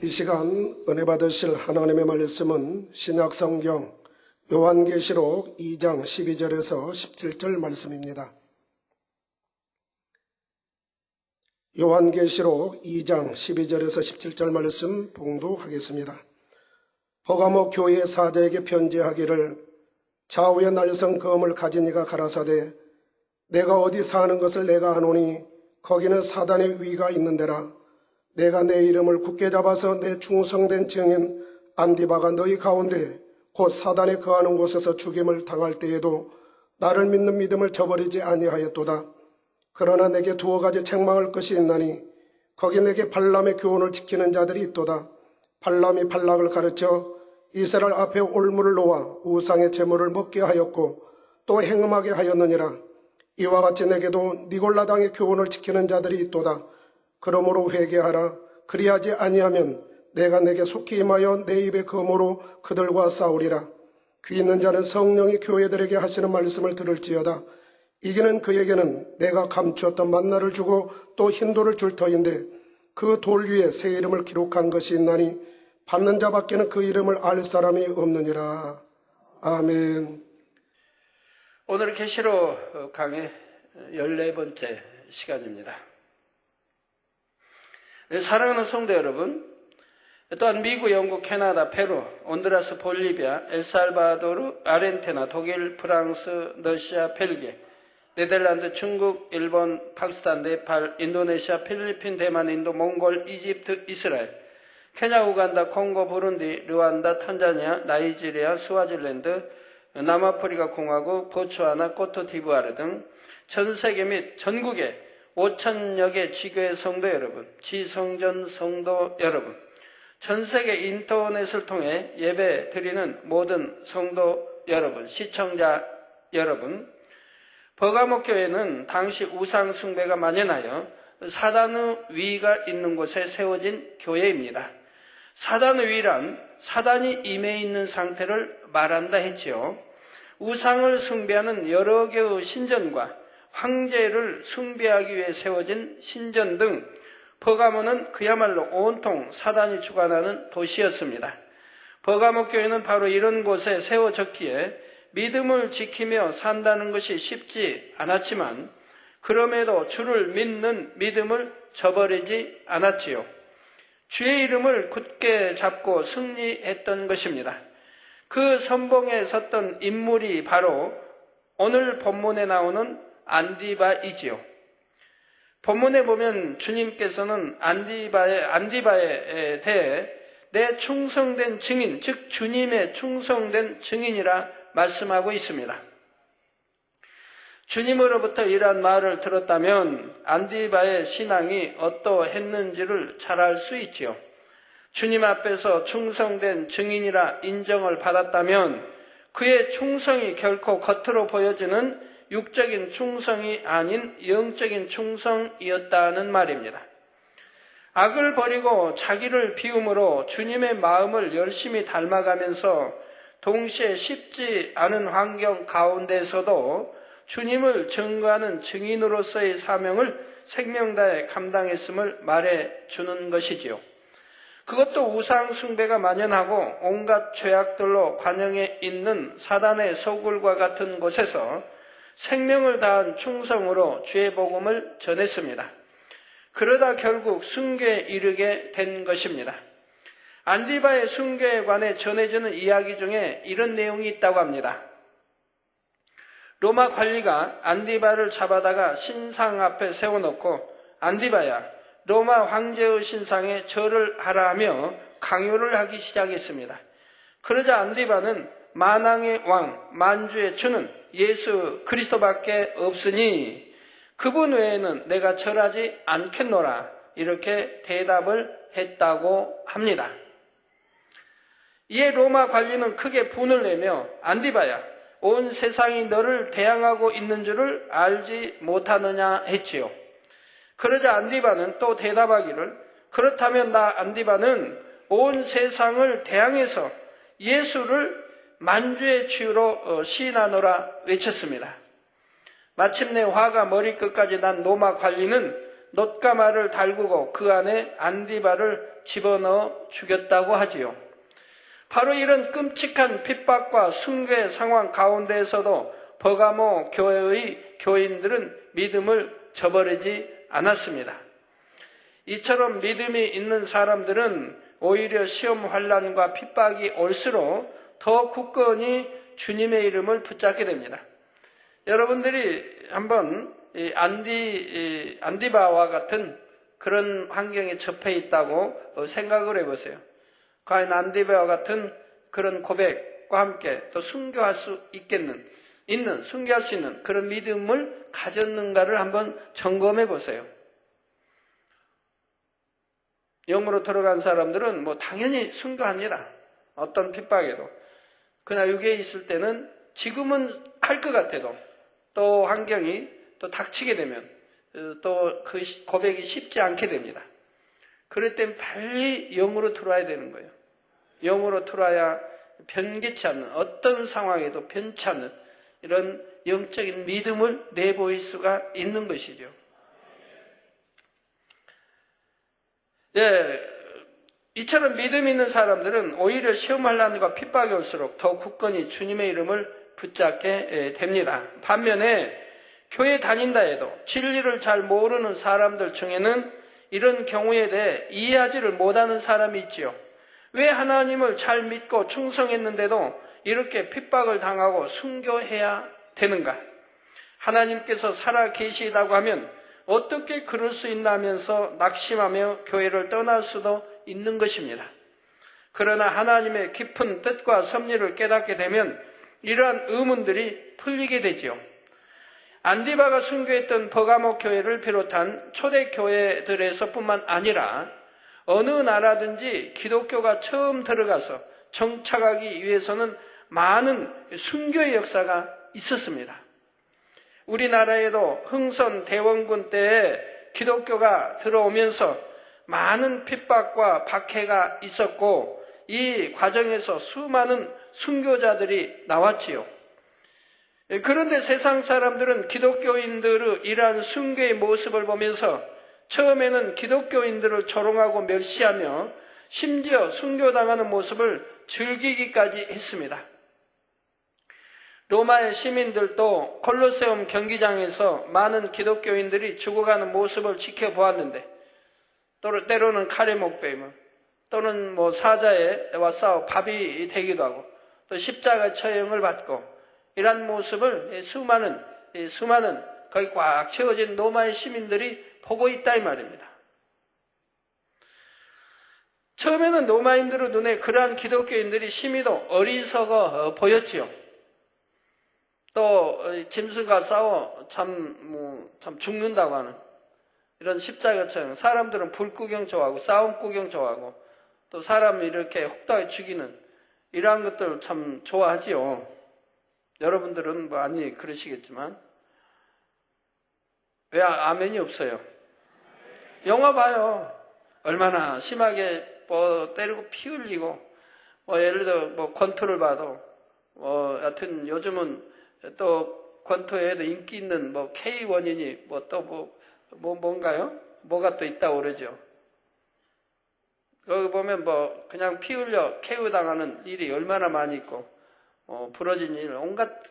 이 시간 은혜 받으실 하나님의 말씀은 신약성경 요한계시록 2장 12절에서 17절 말씀입니다. 요한계시록 2장 12절에서 17절 말씀 봉독하겠습니다. 버가모 교회 사자에게 편지하기를 좌우에 날선 검을 가진 이가 가라사대 내가 어디 사는 것을 내가 아노니 거기는 사단의 위가 있는데라. 내가 내 이름을 굳게 잡아서 내 충성된 증인 안디바가 너희 가운데 곧 사단에 거하는 곳에서 죽임을 당할 때에도 나를 믿는 믿음을 저버리지 아니하였도다. 그러나 내게 두어 가지 책망할 것이 있나니 거기 내게 발람의 교훈을 지키는 자들이 있도다. 발람이 발락을 가르쳐 이스라엘 앞에 올무를 놓아 우상의 제물을 먹게 하였고 또 행음하게 하였느니라. 이와 같이 내게도 니골라당의 교훈을 지키는 자들이 있도다. 그러므로 회개하라. 그리하지 아니하면 내가 내게 속히 임하여 내 입의 검으로 그들과 싸우리라. 귀 있는 자는 성령이 교회들에게 하시는 말씀을 들을지어다. 이기는 그에게는 내가 감추었던 만나를 주고 또 흰돌을 줄 터인데 그 돌 위에 새 이름을 기록한 것이 있나니 받는 자밖에는 그 이름을 알 사람이 없느니라. 아멘. 오늘 계시록 강의 14번째 시간입니다. 사랑하는 성도 여러분, 또한 미국, 영국, 캐나다, 페루, 온두라스, 볼리비아, 엘살바도르, 아르헨티나, 독일, 프랑스, 러시아, 벨기에, 네덜란드, 중국, 일본, 파키스탄, 네팔, 인도네시아, 필리핀, 대만, 인도, 몽골, 이집트, 이스라엘, 케냐, 우간다, 콩고, 부룬디, 르완다, 탄자니아, 나이지리아, 스와질랜드, 남아프리카 공화국, 보츠와나, 코트디부아르 등 전 세계 및 전국의 5천여 개 지교회 성도 여러분, 지성전 성도 여러분, 전 세계 인터넷을 통해 예배 드리는 모든 성도 여러분, 시청자 여러분, 버가모 교회는 당시 우상 숭배가 만연하여 사단의 위가 있는 곳에 세워진 교회입니다. 사단의 위란 사단이 임해 있는 상태를 말한다 했지요. 우상을 숭배하는 여러 개의 신전과 황제를 숭배하기 위해 세워진 신전 등 버가모는 그야말로 온통 사단이 주관하는 도시였습니다. 버가모 교회는 바로 이런 곳에 세워졌기에 믿음을 지키며 산다는 것이 쉽지 않았지만 그럼에도 주를 믿는 믿음을 저버리지 않았지요. 주의 이름을 굳게 잡고 승리했던 것입니다. 그 선봉에 섰던 인물이 바로 오늘 본문에 나오는 안디바이지요. 본문에 보면 주님께서는 안디바에 대해 내 충성된 증인, 즉 주님의 충성된 증인이라 말씀하고 있습니다. 주님으로부터 이러한 말을 들었다면 안디바의 신앙이 어떠했는지를 잘 알 수 있지요. 주님 앞에서 충성된 증인이라 인정을 받았다면 그의 충성이 결코 겉으로 보여지는 육적인 충성이 아닌 영적인 충성이었다는 말입니다. 악을 버리고 자기를 비움으로 주님의 마음을 열심히 닮아가면서 동시에 쉽지 않은 환경 가운데서도 주님을 증거하는 증인으로서의 사명을 생명 다해 감당했음을 말해주는 것이지요. 그것도 우상 숭배가 만연하고 온갖 죄악들로 관영해 있는 사단의 소굴과 같은 곳에서 생명을 다한 충성으로 주의 복음을 전했습니다. 그러다 결국 숭배에 이르게 된 것입니다. 안디바의 숭배에 관해 전해지는 이야기 중에 이런 내용이 있다고 합니다. 로마 관리가 안디바를 잡아다가 신상 앞에 세워놓고 안디바야, 로마 황제의 신상에 절을 하라 하며 강요를 하기 시작했습니다. 그러자 안디바는 만왕의 왕, 만주의 주는 예수 그리스도밖에 없으니 그분 외에는 내가 절하지 않겠노라, 이렇게 대답을 했다고 합니다. 이에 로마 관리는 크게 분을 내며 안디바야, 온 세상이 너를 대항하고 있는 줄을 알지 못하느냐 했지요. 그러자 안디바는 또 대답하기를 그렇다면 나 안디바는 온 세상을 대항해서 예수를 만주의 주로 시인하노라 외쳤습니다. 마침내 화가 머리끝까지 난 로마 관리는 놋가마를 달구고 그 안에 안디바를 집어넣어 죽였다고 하지요. 바로 이런 끔찍한 핍박과 순교의 상황 가운데에서도 버가모 교회의 교인들은 믿음을 저버리지 않았습니다. 이처럼 믿음이 있는 사람들은 오히려 시험 환난과 핍박이 올수록 더 굳건히 주님의 이름을 붙잡게 됩니다. 여러분들이 한번 안디바와 같은 그런 환경에 접해 있다고 생각을 해보세요. 과연 안디바와 같은 그런 고백과 함께 또 순교할 수 순교할 수 있는 그런 믿음을 가졌는가를 한번 점검해 보세요. 영으로 들어간 사람들은 당연히 순교합니다. 어떤 핍박에도. 그러나 육에 있을 때는 지금은 할 것 같아도 또 환경이 또 닥치게 되면 또 그 고백이 쉽지 않게 됩니다. 그럴 땐 빨리 영으로 들어와야 되는 거예요. 영으로 들어와야 변개치 않는, 어떤 상황에도 변치 않는 이런 영적인 믿음을 내보일 수가 있는 것이죠. 이처럼 믿음 있는 사람들은 오히려 시험 환난과 핍박이 올수록 더 굳건히 주님의 이름을 붙잡게 됩니다. 반면에 교회 다닌다 해도 진리를 잘 모르는 사람들 중에는 이런 경우에 대해 이해하지를 못하는 사람이 있지요. 왜 하나님을 잘 믿고 충성했는데도 이렇게 핍박을 당하고 순교해야 되는가? 하나님께서 살아 계시다고 하면 어떻게 그럴 수 있나 하면서 낙심하며 교회를 떠날 수도 있는 것입니다. 그러나 하나님의 깊은 뜻과 섭리를 깨닫게 되면 이러한 의문들이 풀리게 되지요. 안디바가 순교했던 버가모 교회를 비롯한 초대 교회들에서뿐만 아니라 어느 나라든지 기독교가 처음 들어가서 정착하기 위해서는 많은 순교의 역사가 있었습니다. 우리나라에도 흥선 대원군 때에 기독교가 들어오면서 많은 핍박과 박해가 있었고 이 과정에서 수많은 순교자들이 나왔지요. 그런데 세상 사람들은 기독교인들의 이러한 순교의 모습을 보면서 처음에는 기독교인들을 조롱하고 멸시하며 심지어 순교당하는 모습을 즐기기까지 했습니다. 로마의 시민들도 콜로세움 경기장에서 많은 기독교인들이 죽어가는 모습을 지켜보았는데 때로는 칼에 목베이면 또는 사자와 싸워 밥이 되기도 하고 또 십자가 처형을 받고 이러한 모습을 수많은 거기 꽉 채워진 로마의 시민들이 보고 있다 이 말입니다. 처음에는 로마인들의 눈에 그러한 기독교인들이 심히도 어리석어 보였지요. 또 짐승과 싸워 참 죽는다고 하는 이런 십자가처럼 사람들은 불 구경 좋아하고 싸움 구경 좋아하고 또 사람 이렇게 혹독하게 죽이는 이러한 것들 참 좋아하지요. 여러분들은 많이 그러시겠지만 왜 아멘이 없어요? 영화 봐요. 얼마나 심하게 때리고 피 흘리고 예를 들어 권투를 봐도 여튼 요즘은 또 권투에도 인기 있는 K1이니 뭔가요? 뭐가 또 있다고 그러죠. 거기 보면 그냥 피 흘려 KO 당하는 일이 얼마나 많이 있고 부러진 일, 온갖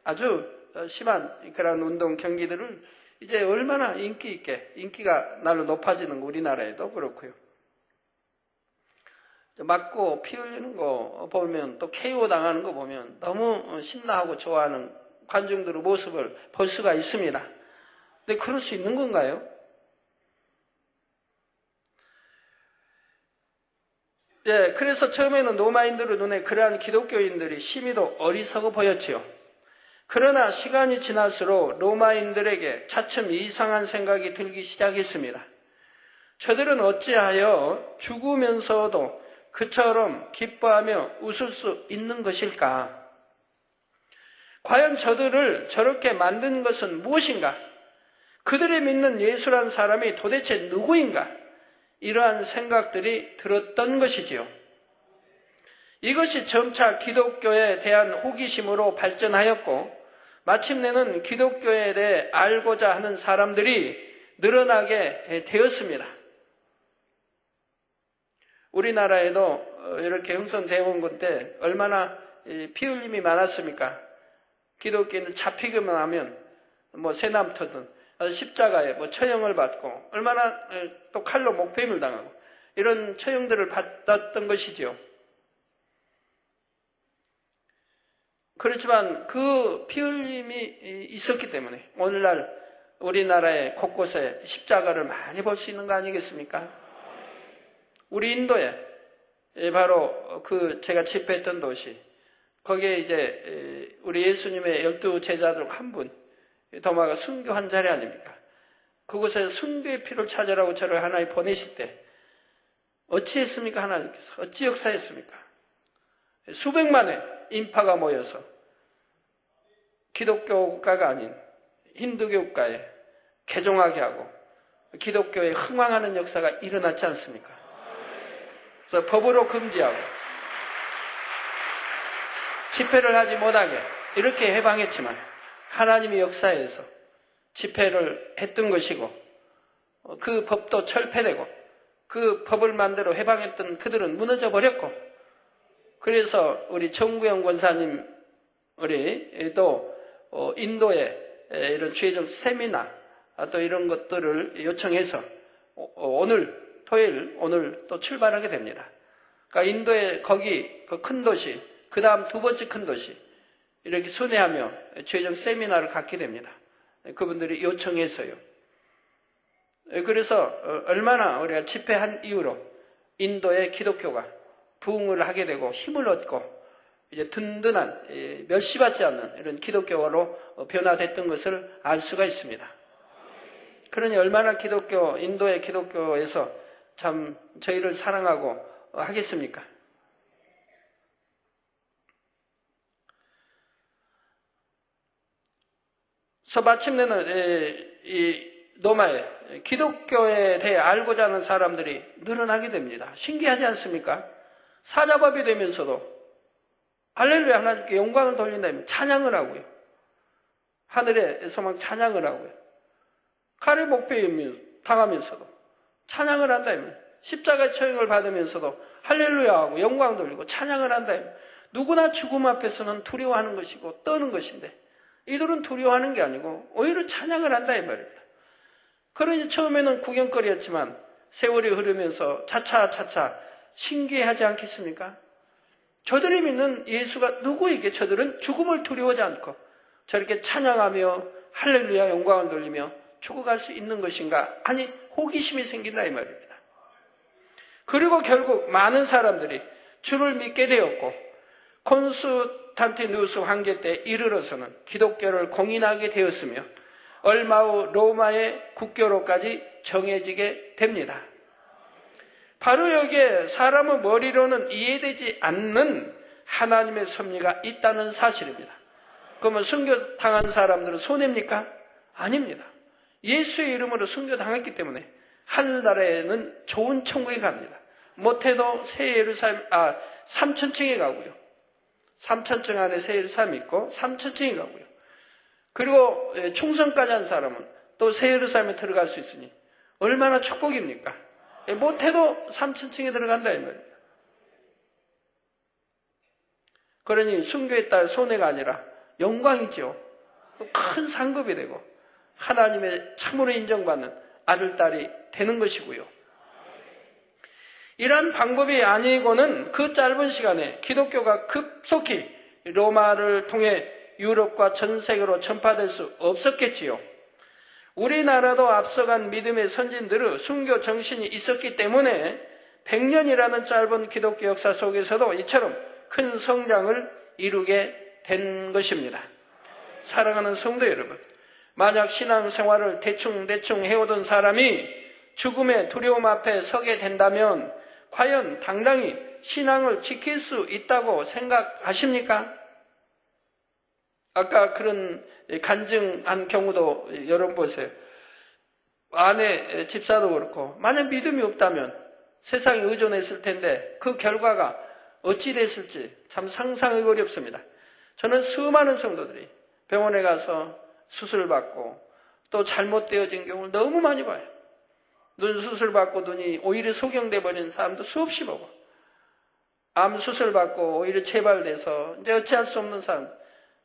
아주 심한 그런 운동 경기들을 이제 얼마나 인기가 날로 높아지는 거 우리나라에도 그렇고요. 맞고 피 흘리는 거 보면 또 KO 당하는 거 보면 너무 신나하고 좋아하는 관중들의 모습을 볼 수가 있습니다. 근데 그럴 수 있는 건가요? 그래서 처음에는 로마인들의 눈에 그러한 기독교인들이 심히도 어리석어 보였지요. 그러나 시간이 지날수록 로마인들에게 차츰 이상한 생각이 들기 시작했습니다. 저들은 어찌하여 죽으면서도 그처럼 기뻐하며 웃을 수 있는 것일까? 과연 저들을 저렇게 만든 것은 무엇인가? 그들이 믿는 예수란 사람이 도대체 누구인가? 이러한 생각들이 들었던 것이지요. 이것이 점차 기독교에 대한 호기심으로 발전하였고 마침내는 기독교에 대해 알고자 하는 사람들이 늘어나게 되었습니다. 우리나라에도 이렇게 흥선대원군 때 얼마나 피 흘림이 많았습니까? 기독교인들 잡히기만 하면 뭐 새남터든 십자가에 뭐 처형을 받고 얼마나 또 칼로 목베임을 당하고 이런 처형들을 받았던 것이지요. 그렇지만 그 피 흘림이 있었기 때문에 오늘날 우리나라의 곳곳에 십자가를 많이 볼 수 있는 거 아니겠습니까? 우리 인도에 바로 그 제가 집회했던 도시, 거기에 이제 우리 예수님의 12 제자 중 한 분, 도마가 순교한 자리 아닙니까? 그곳에 순교의 피를 찾으라고 저를 하나님 보내실 때 어찌 했습니까? 하나님께서 어찌 역사했습니까? 수백만의 인파가 모여서 기독교 국가가 아닌 힌두교 국가에 개종하게 하고 기독교에 흥왕하는 역사가 일어났지 않습니까? 그래서 법으로 금지하고 집회를 하지 못하게 이렇게 해방했지만 하나님의 역사에서 집회를 했던 것이고 그 법도 철폐되고 그 법을 만들어 해방했던 그들은 무너져 버렸고, 그래서 우리 정구영 권사님 우리 또 인도에 이런 주의적 세미나 또 이런 것들을 요청해서 오늘 토요일 오늘 또 출발하게 됩니다. 그러니까 인도에 거기 그 큰 도시, 그 다음 두 번째 큰 도시 이렇게 순회하며 주의적 세미나를 갖게 됩니다. 그분들이 요청해서요. 그래서 얼마나 우리가 집회한 이후로 인도의 기독교가 부흥을 하게 되고 힘을 얻고 이제 든든한 멸시받지 않는 이런 기독교로 변화됐던 것을 알 수가 있습니다. 그러니 얼마나 인도의 기독교에서 참 저희를 사랑하고 하겠습니까? 그래서 마침내는 이 로마에 기독교에 대해 알고자 하는 사람들이 늘어나게 됩니다. 신기하지 않습니까? 사자법이 되면서도 할렐루야 하나님께 영광을 돌린다면 찬양을 하고요. 하늘에서 막 찬양을 하고요. 칼에 목베임 당하면서도 찬양을 한다면, 십자가의 처형을 받으면서도 할렐루야 하고 영광 돌리고 찬양을 한다면 누구나 죽음 앞에서는 두려워하는 것이고 떠는 것인데 이들은 두려워하는 게 아니고 오히려 찬양을 한다 이 말입니다. 그러니 처음에는 구경거리였지만 세월이 흐르면서 차차 신기해하지 않겠습니까? 저들이 믿는 예수가 누구에게 저들은 죽음을 두려워하지 않고 저렇게 찬양하며 할렐루야 영광을 돌리며 죽어갈 수 있는 것인가? 아니, 호기심이 생긴다 이 말입니다. 그리고 결국 많은 사람들이 주를 믿게 되었고 콘스탄티누스 황제 때 이르러서는 기독교를 공인하게 되었으며 얼마 후 로마의 국교로까지 정해지게 됩니다. 바로 여기에 사람의 머리로는 이해되지 않는 하나님의 섭리가 있다는 사실입니다. 그러면 순교당한 사람들은 손해입니까? 아닙니다. 예수의 이름으로 순교당했기 때문에 하늘나라에는 좋은 천국에 갑니다. 못해도 새 예루살렘, 3천층에 가고요. 3천층 안에 새 예루살렘이 있고 3천층에 가고요. 그리고 충성까지 한 사람은 또 새 예루살렘에 들어갈 수 있으니 얼마나 축복입니까? 못해도 3천층에 들어간다 이 말입니다. 그러니 순교했다 손해가 아니라 영광이죠. 큰 상급이 되고 하나님의 참으로 인정받는 아들, 딸이 되는 것이고요. 이러한 방법이 아니고는 그 짧은 시간에 기독교가 급속히 로마를 통해 유럽과 전 세계로 전파될 수 없었겠지요. 우리나라도 앞서간 믿음의 선진들의 순교 정신이 있었기 때문에 100년이라는 짧은 기독교 역사 속에서도 이처럼 큰 성장을 이루게 된 것입니다. 사랑하는 성도 여러분, 만약 신앙생활을 대충 해오던 사람이 죽음의 두려움 앞에 서게 된다면 과연 당당히 신앙을 지킬 수 있다고 생각하십니까? 아까 그런 간증한 경우도 여러분 보세요. 아내 집사도 그렇고 만약 믿음이 없다면 세상에 의존했을 텐데 그 결과가 어찌 됐을지 참 상상이 어렵습니다. 저는 수많은 성도들이 병원에 가서 수술을 받고 또 잘못되어진 경우를 너무 많이 봐요. 눈 수술 받고 눈이 오히려 소경돼 버리는 사람도 수없이 보고, 암 수술 받고 오히려 재발돼서 이제 어찌할 수 없는 사람,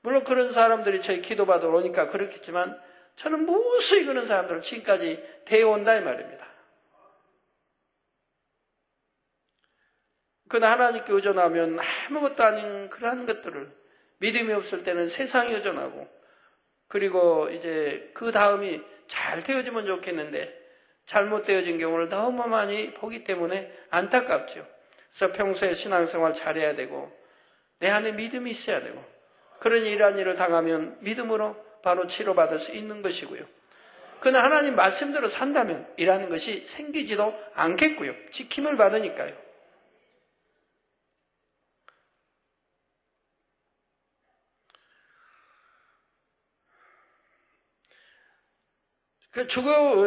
물론 그런 사람들이 저희 기도받으러 오니까 그렇겠지만 저는 무수히 그런 사람들을 지금까지 대해온다 이 말입니다. 그러나 하나님께 의존하면 아무것도 아닌 그러한 것들을, 믿음이 없을 때는 세상에 의존하고, 그리고 이제 그 다음이 잘 되어지면 좋겠는데 잘못되어진 경우를 너무 많이 보기 때문에 안타깝죠. 그래서 평소에 신앙생활 잘해야 되고 내 안에 믿음이 있어야 되고, 그런 이러한 일을 당하면 믿음으로 바로 치료받을 수 있는 것이고요. 그러나 하나님 말씀대로 산다면 이라는 것이 생기지도 않겠고요. 지킴을 받으니까요.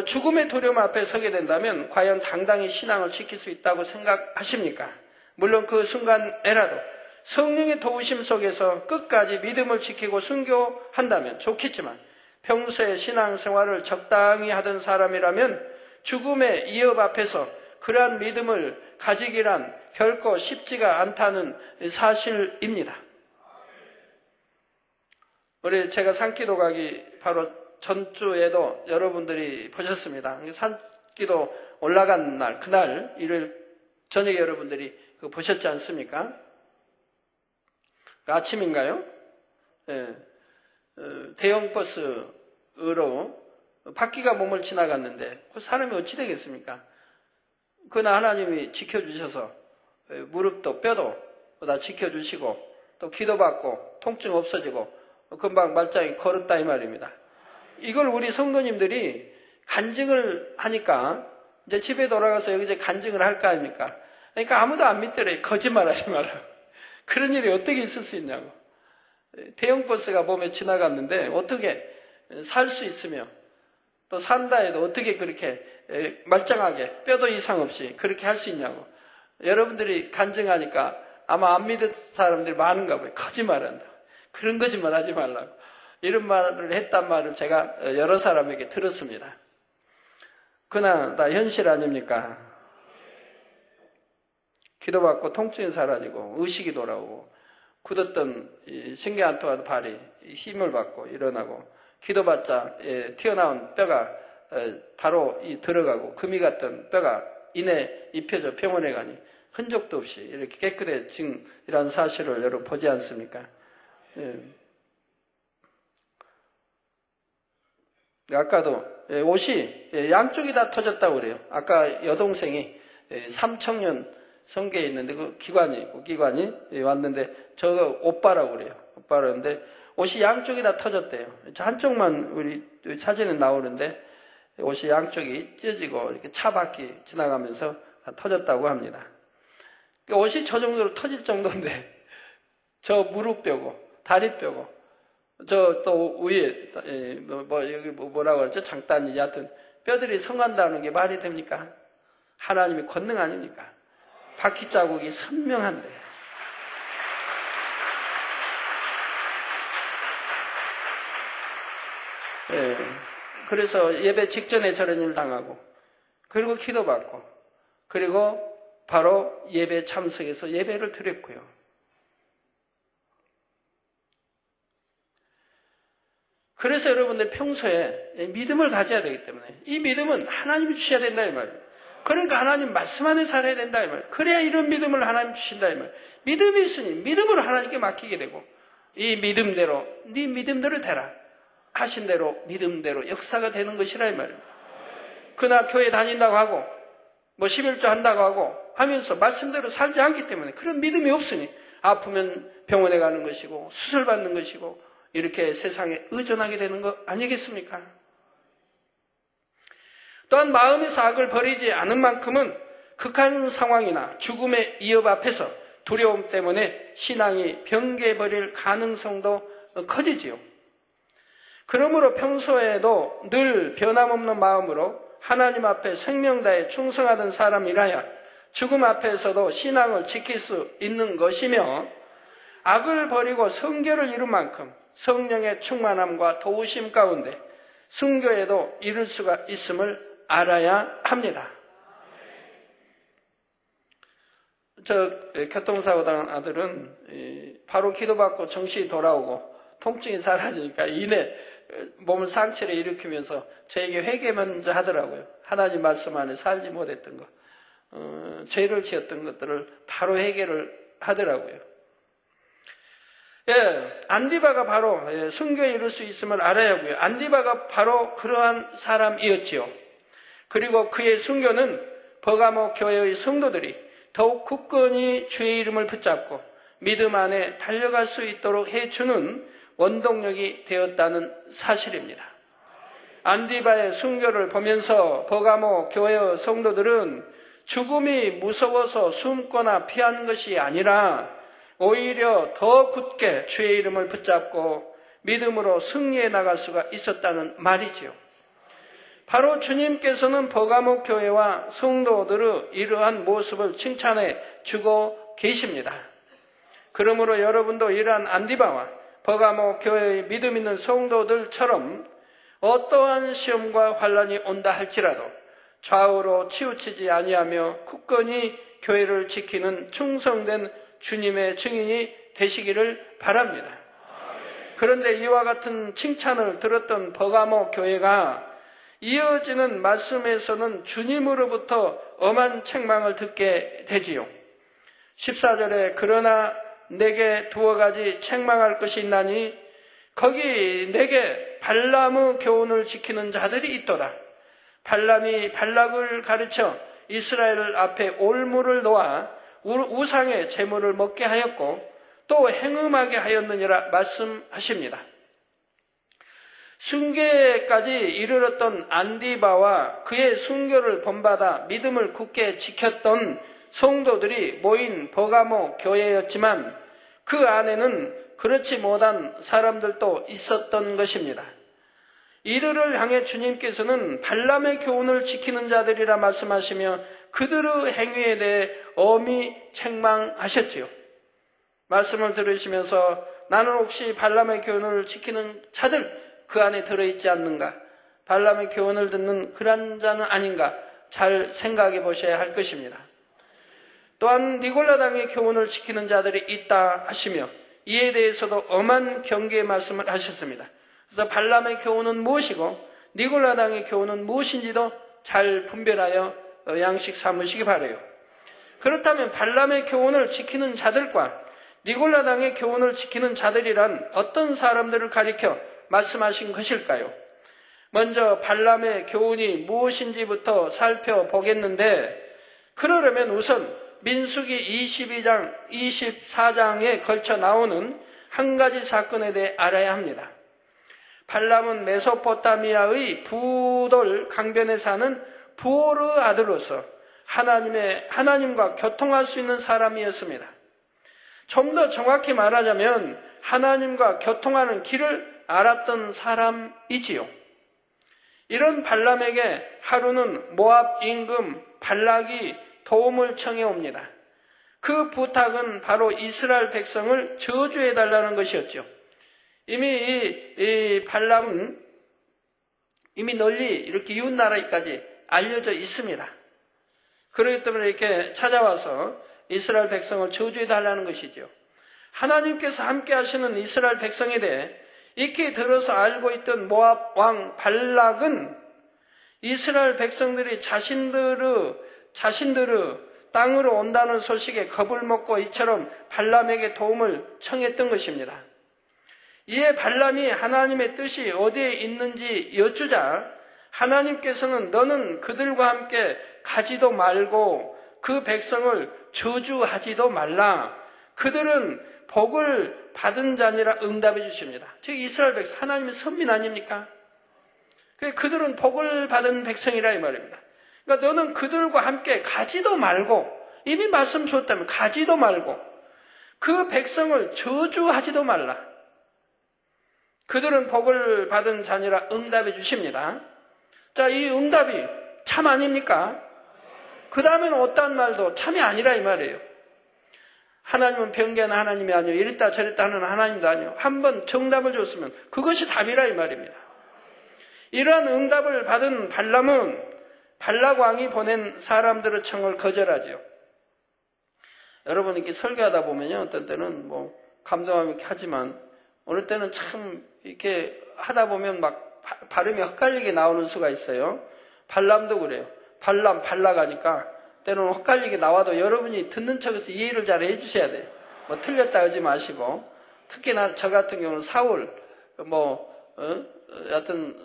죽음의 두려움 앞에 서게 된다면 과연 당당히 신앙을 지킬 수 있다고 생각하십니까? 물론 그 순간에라도 성령의 도우심 속에서 끝까지 믿음을 지키고 순교한다면 좋겠지만, 평소에 신앙생활을 적당히 하던 사람이라면 죽음의 위협 앞에서 그러한 믿음을 가지기란 결코 쉽지가 않다는 사실입니다. 우리 제가 산기도 가기 바로 전주에도 여러분들이 보셨습니다. 산기도 올라간 날, 그날 일요일 저녁에 여러분들이 그거 보셨지 않습니까? 아침인가요? 예. 대형 버스로 바퀴가 몸을 지나갔는데 그 사람이 어찌 되겠습니까? 그러나 하나님이 지켜주셔서 무릎도 뼈도 다 지켜주시고 또 기도받고 통증 없어지고 금방 말짱히 걸었다 이 말입니다. 이걸 우리 성도님들이 간증을 하니까 이제 집에 돌아가서 여기 이제 간증을 할 거 아닙니까? 그러니까 아무도 안 믿더래요. 거짓말하지 말라고. 그런 일이 어떻게 있을 수 있냐고. 대형 버스가 몸에 지나갔는데 어떻게 살 수 있으며 또 산다 해도 어떻게 그렇게 말짱하게 뼈도 이상 없이 그렇게 할 수 있냐고. 여러분들이 간증하니까 아마 안 믿을 사람들이 많은가 봐요. 거짓말한다. 그런 거짓말 하지 말라고. 이런 말을 했단 말을 제가 여러 사람에게 들었습니다. 그러나 다 현실 아닙니까? 기도받고 통증이 사라지고 의식이 돌아오고 굳었던 신경안토와 발이 힘을 받고 일어나고 기도받자 튀어나온 뼈가 바로 들어가고 금이 갔던 뼈가 이내 입혀져 병원에 가니 흔적도 없이 이렇게 깨끗해진 이런 사실을 여러분 보지 않습니까? 아까도 옷이 양쪽이 다 터졌다고 그래요. 아까 여동생이 삼청년 성계에 있는데 그 기관이 왔는데 저거 오빠라고 그래요. 오빠라는데 옷이 양쪽이 다 터졌대요. 한쪽만 우리 사진에 나오는데 옷이 양쪽이 찢어지고 이렇게 차 바퀴 지나가면서 다 터졌다고 합니다. 옷이 저 정도로 터질 정도인데 저 무릎뼈고 다리뼈고 저 또 위에 여기 뭐라고 그러죠? 장단이 하여튼 뼈들이 성한다는 게 말이 됩니까? 하나님의 권능 아닙니까? 바퀴 자국이 선명한데. 그래서 예배 직전에 저런 일 당하고 그리고 기도받고 그리고 바로 예배 참석해서 예배를 드렸고요. 그래서 여러분들 평소에 믿음을 가져야 되기 때문에 이 믿음은 하나님이 주셔야 된다 이 말이에요. 그러니까 하나님 말씀 안에 살아야 된다 이 말이에요. 그래야 이런 믿음을 하나님 주신다 이 말이에요. 믿음이 있으니 믿음으로 하나님께 맡기게 되고 이 믿음대로 네 믿음대로 되라 하신 대로 믿음대로 역사가 되는 것이라 이 말이에요. 그날 교회 다닌다고 하고 뭐 11조 한다고 하고 하면서 말씀대로 살지 않기 때문에 그런 믿음이 없으니 아프면 병원에 가는 것이고 수술 받는 것이고 이렇게 세상에 의존하게 되는 거 아니겠습니까? 또한 마음에서 악을 버리지 않은 만큼은 극한 상황이나 죽음의 위협 앞에서 두려움 때문에 신앙이 병개버릴 가능성도 커지지요. 그러므로 평소에도 늘 변함없는 마음으로 하나님 앞에 생명 다해 충성하던 사람이라야 죽음 앞에서도 신앙을 지킬 수 있는 것이며 악을 버리고 성결을 이룬 만큼 성령의 충만함과 도우심 가운데 순교에도 이룰 수가 있음을 알아야 합니다. 저 교통사고 당한 아들은 바로 기도받고 정신이 돌아오고 통증이 사라지니까 이내 몸을 상처를 일으키면서 저에게 회개 먼저 하더라고요. 하나님 말씀 안에 살지 못했던 것, 죄를 지었던 것들을 바로 회개를 하더라고요. 안디바가 바로 순교에 이룰 수 있음을 알아야 하고요. 안디바가 바로 그러한 사람이었지요. 그리고 그의 순교는 버가모 교회의 성도들이 더욱 굳건히 주의 이름을 붙잡고 믿음 안에 달려갈 수 있도록 해주는 원동력이 되었다는 사실입니다. 안디바의 순교를 보면서 버가모 교회의 성도들은 죽음이 무서워서 숨거나 피한 것이 아니라 오히려 더 굳게 주의 이름을 붙잡고 믿음으로 승리해 나갈 수가 있었다는 말이지요. 바로 주님께서는 버가모 교회와 성도들의 이러한 모습을 칭찬해 주고 계십니다. 그러므로 여러분도 이러한 안디바와 버가모 교회의 믿음 있는 성도들처럼 어떠한 시험과 환란이 온다 할지라도 좌우로 치우치지 아니하며 굳건히 교회를 지키는 충성된 주님의 증인이 되시기를 바랍니다. 그런데 이와 같은 칭찬을 들었던 버가모 교회가 이어지는 말씀에서는 주님으로부터 엄한 책망을 듣게 되지요. 14절에 그러나 내게 두어 가지 책망할 것이 있나니 거기 내게 발람의 교훈을 지키는 자들이 있도다. 발람이 발락을 가르쳐 이스라엘 앞에 올무를 놓아 우상의 제물을 먹게 하였고 또 행음하게 하였느니라 말씀하십니다. 순교까지 이르렀던 안디바와 그의 순교를 본받아 믿음을 굳게 지켰던 성도들이 모인 버가모 교회였지만 그 안에는 그렇지 못한 사람들도 있었던 것입니다. 이들을 향해 주님께서는 발람의 교훈을 지키는 자들이라 말씀하시며 그들의 행위에 대해 엄히 책망하셨지요. 말씀을 들으시면서 나는 혹시 발람의 교훈을 지키는 자들 그 안에 들어있지 않는가? 발람의 교훈을 듣는 그런 자는 아닌가? 잘 생각해 보셔야 할 것입니다. 또한 니골라당의 교훈을 지키는 자들이 있다 하시며 이에 대해서도 엄한 경계의 말씀을 하셨습니다. 그래서 발람의 교훈은 무엇이고 니골라당의 교훈은 무엇인지도 잘 분별하여 양식 삼으시기 바라요. 그렇다면 발람의 교훈을 지키는 자들과 니골라당의 교훈을 지키는 자들이란 어떤 사람들을 가리켜 말씀하신 것일까요? 먼저 발람의 교훈이 무엇인지부터 살펴보겠는데 그러려면 우선 민수기 22장, 24장에 걸쳐 나오는 한 가지 사건에 대해 알아야 합니다. 발람은 메소포타미아의 부돌 강변에 사는 부올의 아들로서 하나님과 교통할 수 있는 사람이었습니다. 좀 더 정확히 말하자면 하나님과 교통하는 길을 알았던 사람이지요. 이런 발람에게 하루는 모압 임금 발락이 도움을 청해 옵니다. 그 부탁은 바로 이스라엘 백성을 저주해달라는 것이었죠. 이미 이 발람은 이미 널리 이렇게 이웃나라에까지 알려져 있습니다. 그렇기 때문에 이렇게 찾아와서 이스라엘 백성을 저주해달라는 것이죠. 하나님께서 함께 하시는 이스라엘 백성에 대해 익히 들어서 알고 있던 모압 왕 발락은 이스라엘 백성들이 자신들의 땅으로 온다는 소식에 겁을 먹고 이처럼 발람에게 도움을 청했던 것입니다. 이에 발람이 하나님의 뜻이 어디에 있는지 여쭈자 하나님께서는 너는 그들과 함께 가지도 말고 그 백성을 저주하지도 말라. 그들은 복을 받은 자니라 응답해 주십니다. 즉 이스라엘 백성 하나님의 선민 아닙니까? 그들은 복을 받은 백성이라 이 말입니다. 그러니까 너는 그들과 함께 가지도 말고 이미 말씀 줬다면 가지도 말고 그 백성을 저주하지도 말라. 그들은 복을 받은 자니라 응답해 주십니다. 자, 이 응답이 참 아닙니까? 그 다음에는 어떠한 말도 참이 아니라 이 말이에요. 하나님은 변개하는 하나님이 아니요 이랬다 저랬다 하는 하나님도 아니요 한번 정답을 줬으면 그것이 답이라 이 말입니다. 이러한 응답을 받은 발람은 발락 왕이 보낸 사람들의 청을 거절하지요. 여러분 이렇게 설교하다 보면요, 어떤 때는 뭐 감동하면 이렇게 하지만 어느 때는 참 이렇게 하다 보면 막 발음이 헛갈리게 나오는 수가 있어요. 발람도 그래요. 발람, 발락 하니까 때로는 헛갈리게 나와도 여러분이 듣는 척해서 이해를 잘 해주셔야 돼요. 뭐 틀렸다 하지 마시고, 특히나 저 같은 경우는 사울, 여하튼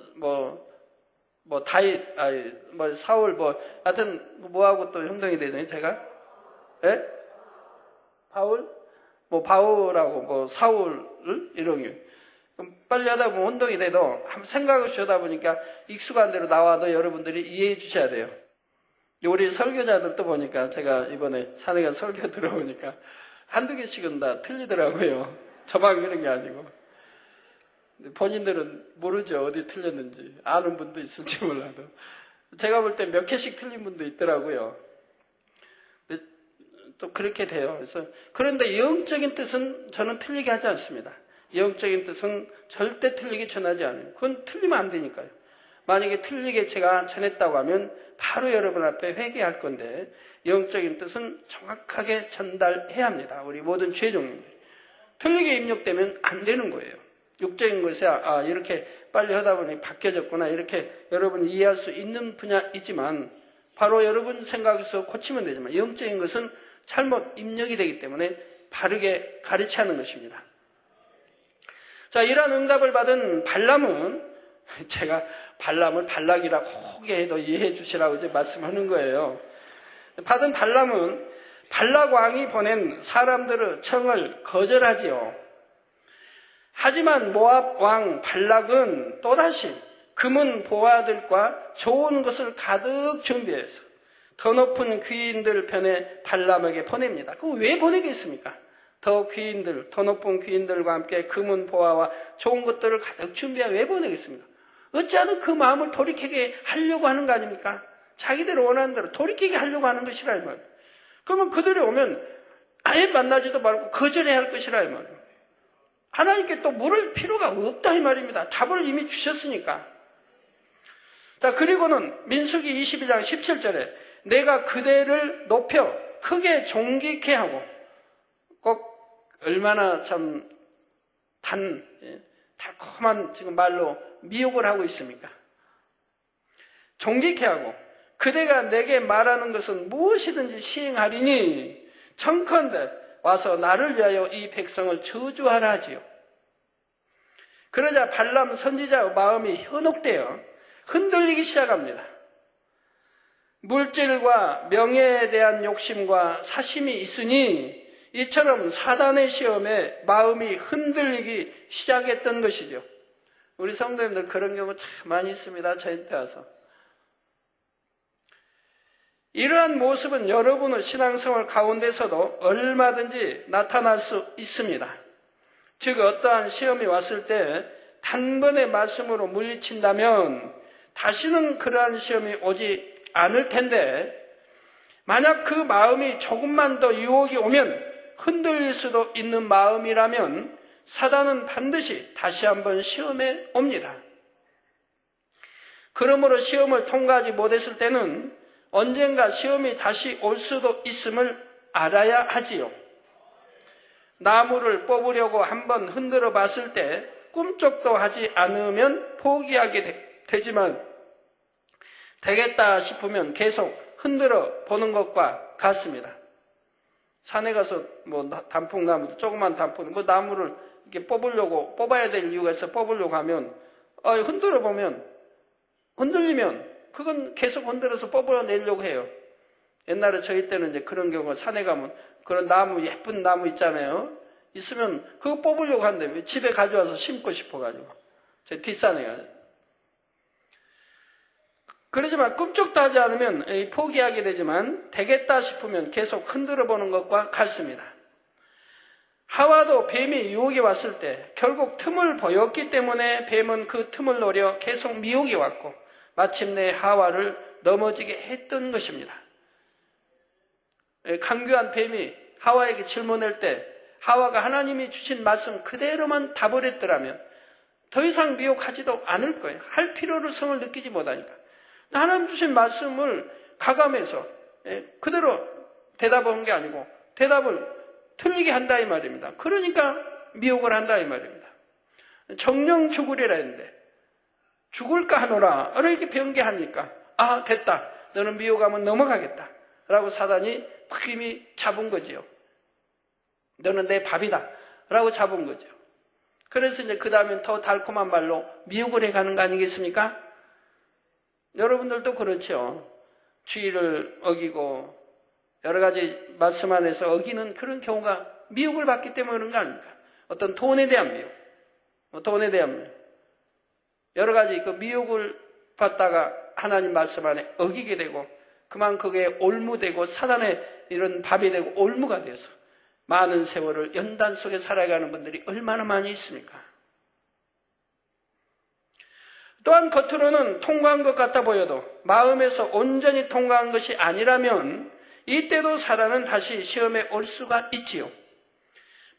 사울, 하여튼 뭐하고 또 형동이 되더니 제가? 예? 바울? 바울하고 사울, 이런 게. 빨리 하다 보면 혼동이 돼도 한번 생각 없이 하다 보니까 익숙한 대로 나와도 여러분들이 이해해 주셔야 돼요. 우리 설교자들도 보니까 제가 이번에 산에 가서 설교 들어보니까 한두 개씩은 다 틀리더라고요. 저만 그런 게 아니고. 본인들은 모르죠. 어디 틀렸는지. 아는 분도 있을지 몰라도. 제가 볼 때 몇 개씩 틀린 분도 있더라고요. 또 그렇게 돼요. 그런데 영적인 뜻은 저는 틀리게 하지 않습니다. 영적인 뜻은 절대 틀리게 전하지 않아요. 그건 틀리면 안 되니까요. 만약에 틀리게 제가 전했다고 하면 바로 여러분 앞에 회개할 건데, 영적인 뜻은 정확하게 전달해야 합니다. 우리 모든 죄종님들이. 틀리게 입력되면 안 되는 거예요. 육적인 것에 이렇게 빨리 하다 보니 바뀌어졌구나, 이렇게 여러분이 이해할 수 있는 분야이지만 바로 여러분 생각에서 고치면 되지만, 영적인 것은 잘못 입력이 되기 때문에 바르게 가르치는 것입니다. 자, 이러한 응답을 받은 발람은, 제가 발람을 발락이라고 호기해도 이해해 주시라고 이제 말씀하는 거예요. 받은 발람은 발락 왕이 보낸 사람들의 청을 거절하지요. 하지만 모압 왕 발락은 또다시 금은 보화들과 좋은 것을 가득 준비해서 더 높은 귀인들 편에 발람에게 보냅니다. 그거 왜 보내겠습니까? 더 귀인들, 더 높은 귀인들과 함께 금은 보화와 좋은 것들을 가득 준비하여 왜 보내겠습니까? 어찌하든 그 마음을 돌이키게 하려고 하는 거 아닙니까? 자기들이 원하는 대로 돌이키게 하려고 하는 것이라 이 말이에요. 그러면 그들이 오면 아예 만나지도 말고 거절해야 할 것이라 이 말이에요. 하나님께 또 물을 필요가 없다 이 말입니다. 답을 이미 주셨으니까. 자, 그리고는 민수기 22장 17절에 내가 그대를 높여 크게 존귀케 하고, 꼭 얼마나 참 달콤한 지금 말로 미혹을 하고 있습니까? 존귀케 하고 그대가 내게 말하는 것은 무엇이든지 시행하리니 청컨대 와서 나를 위하여 이 백성을 저주하라 하지요. 그러자 발람 선지자의 마음이 현혹되어 흔들리기 시작합니다. 물질과 명예에 대한 욕심과 사심이 있으니 이처럼 사단의 시험에 마음이 흔들리기 시작했던 것이죠. 우리 성도님들 그런 경우 참 많이 있습니다. 저한테 와서. 이러한 모습은 여러분의 신앙생활 가운데서도 얼마든지 나타날 수 있습니다. 즉 어떠한 시험이 왔을 때 단번에 말씀으로 물리친다면 다시는 그러한 시험이 오지 않을 텐데, 만약 그 마음이 조금만 더 유혹이 오면 흔들릴 수도 있는 마음이라면 사단은 반드시 다시 한번 시험에 옵니다. 그러므로 시험을 통과하지 못했을 때는 언젠가 시험이 다시 올 수도 있음을 알아야 하지요. 나무를 뽑으려고 한번 흔들어 봤을 때 꿈쩍도 하지 않으면 포기하게 되지만 되겠다 싶으면 계속 흔들어 보는 것과 같습니다. 산에 가서 단풍나무, 조그만 단풍, 나무를 이렇게 뽑아야 될 이유가 있어 뽑으려고 하면, 흔들어 보면, 흔들리면, 그건 계속 흔들어서 뽑아내려고 해요. 옛날에 저희 때는 이제 그런 경우가 산에 가면 그런 나무, 예쁜 나무 있잖아요. 있으면 그거 뽑으려고 하는데 집에 가져와서 심고 싶어가지고. 저 뒷산에 가서. 그러지만 꿈쩍도 하지 않으면 포기하게 되지만 되겠다 싶으면 계속 흔들어 보는 것과 같습니다. 하와도 뱀이 유혹이 왔을 때 결국 틈을 보였기 때문에 뱀은 그 틈을 노려 계속 미혹이 왔고 마침내 하와를 넘어지게 했던 것입니다. 강교한 뱀이 하와에게 질문할 때 하와가 하나님이 주신 말씀 그대로만 답을 했더라면 더 이상 미혹하지도 않을 거예요. 할 필요성을 느끼지 못하니까. 하나님 주신 말씀을 가감해서 그대로 대답한 게 아니고 대답을 틀리게 한다 이 말입니다. 그러니까 미혹을 한다 이 말입니다. 정령 죽으리라 했는데 죽을까 하노라 이렇게 변개하니까 아 됐다, 너는 미혹하면 넘어가겠다 라고 사단이 딱 이미 잡은 거지요. 너는 내 밥이다 라고 잡은 거죠. 그래서 이제 그 다음엔 더 달콤한 말로 미혹을 해가는 거 아니겠습니까? 여러분들도 그렇죠. 주의를 어기고 여러 가지 말씀 안에서 어기는 그런 경우가 미혹을 받기 때문에 그런 거 아닙니까? 어떤 돈에 대한 미혹, 돈에 대한 미혹, 여러 가지 그 미혹을 받다가 하나님 말씀 안에 어기게 되고 그만 그게 올무되고 사단의 이런 밥이 되고 올무가 돼서 많은 세월을 연단 속에 살아가는 분들이 얼마나 많이 있습니까? 또한 겉으로는 통과한 것 같아 보여도 마음에서 온전히 통과한 것이 아니라면 이때도 사단은 다시 시험에 올 수가 있지요.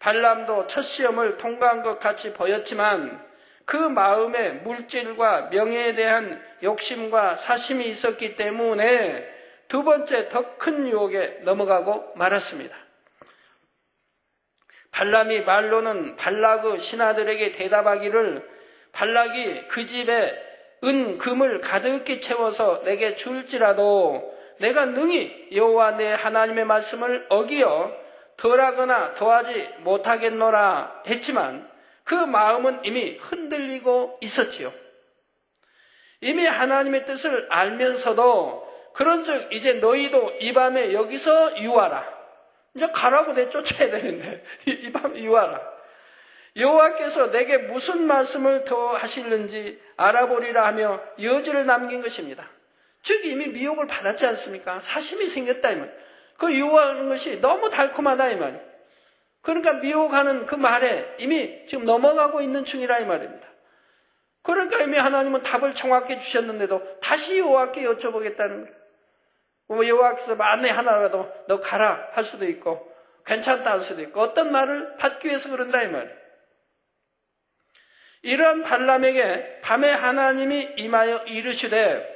발람도 첫 시험을 통과한 것 같이 보였지만 그 마음에 물질과 명예에 대한 욕심과 사심이 있었기 때문에 두 번째 더 큰 유혹에 넘어가고 말았습니다. 발람이 말로는 발락의 신하들에게 대답하기를 발락이 그 집에 은, 금을 가득히 채워서 내게 줄지라도 내가 능히 여호와 내 하나님의 말씀을 어기어 덜하거나 더하지 못하겠노라 했지만 그 마음은 이미 흔들리고 있었지요. 이미 하나님의 뜻을 알면서도 그런즉 이제 너희도 이 밤에 여기서 유하라. 이제 가라고 내쫓아야 되는데 이 밤 유하라. 여호와께서 내게 무슨 말씀을 더 하실는지 알아보리라 하며 여지를 남긴 것입니다. 즉 이미 미혹을 받았지 않습니까? 사심이 생겼다 이 말. 그걸 유혹하는 것이 너무 달콤하다 이 말. 그러니까 미혹하는 그 말에 이미 지금 넘어가고 있는 중이라 이 말입니다. 그러니까 이미 하나님은 답을 정확히 주셨는데도 다시 여호와께 여쭤보겠다는 거예요. 여호와께서 만에 하나라도 너 가라 할 수도 있고 괜찮다 할 수도 있고 어떤 말을 받기 위해서 그런다 이 말이에요. 이러한 발람에게 밤에 하나님이 임하여 이르시되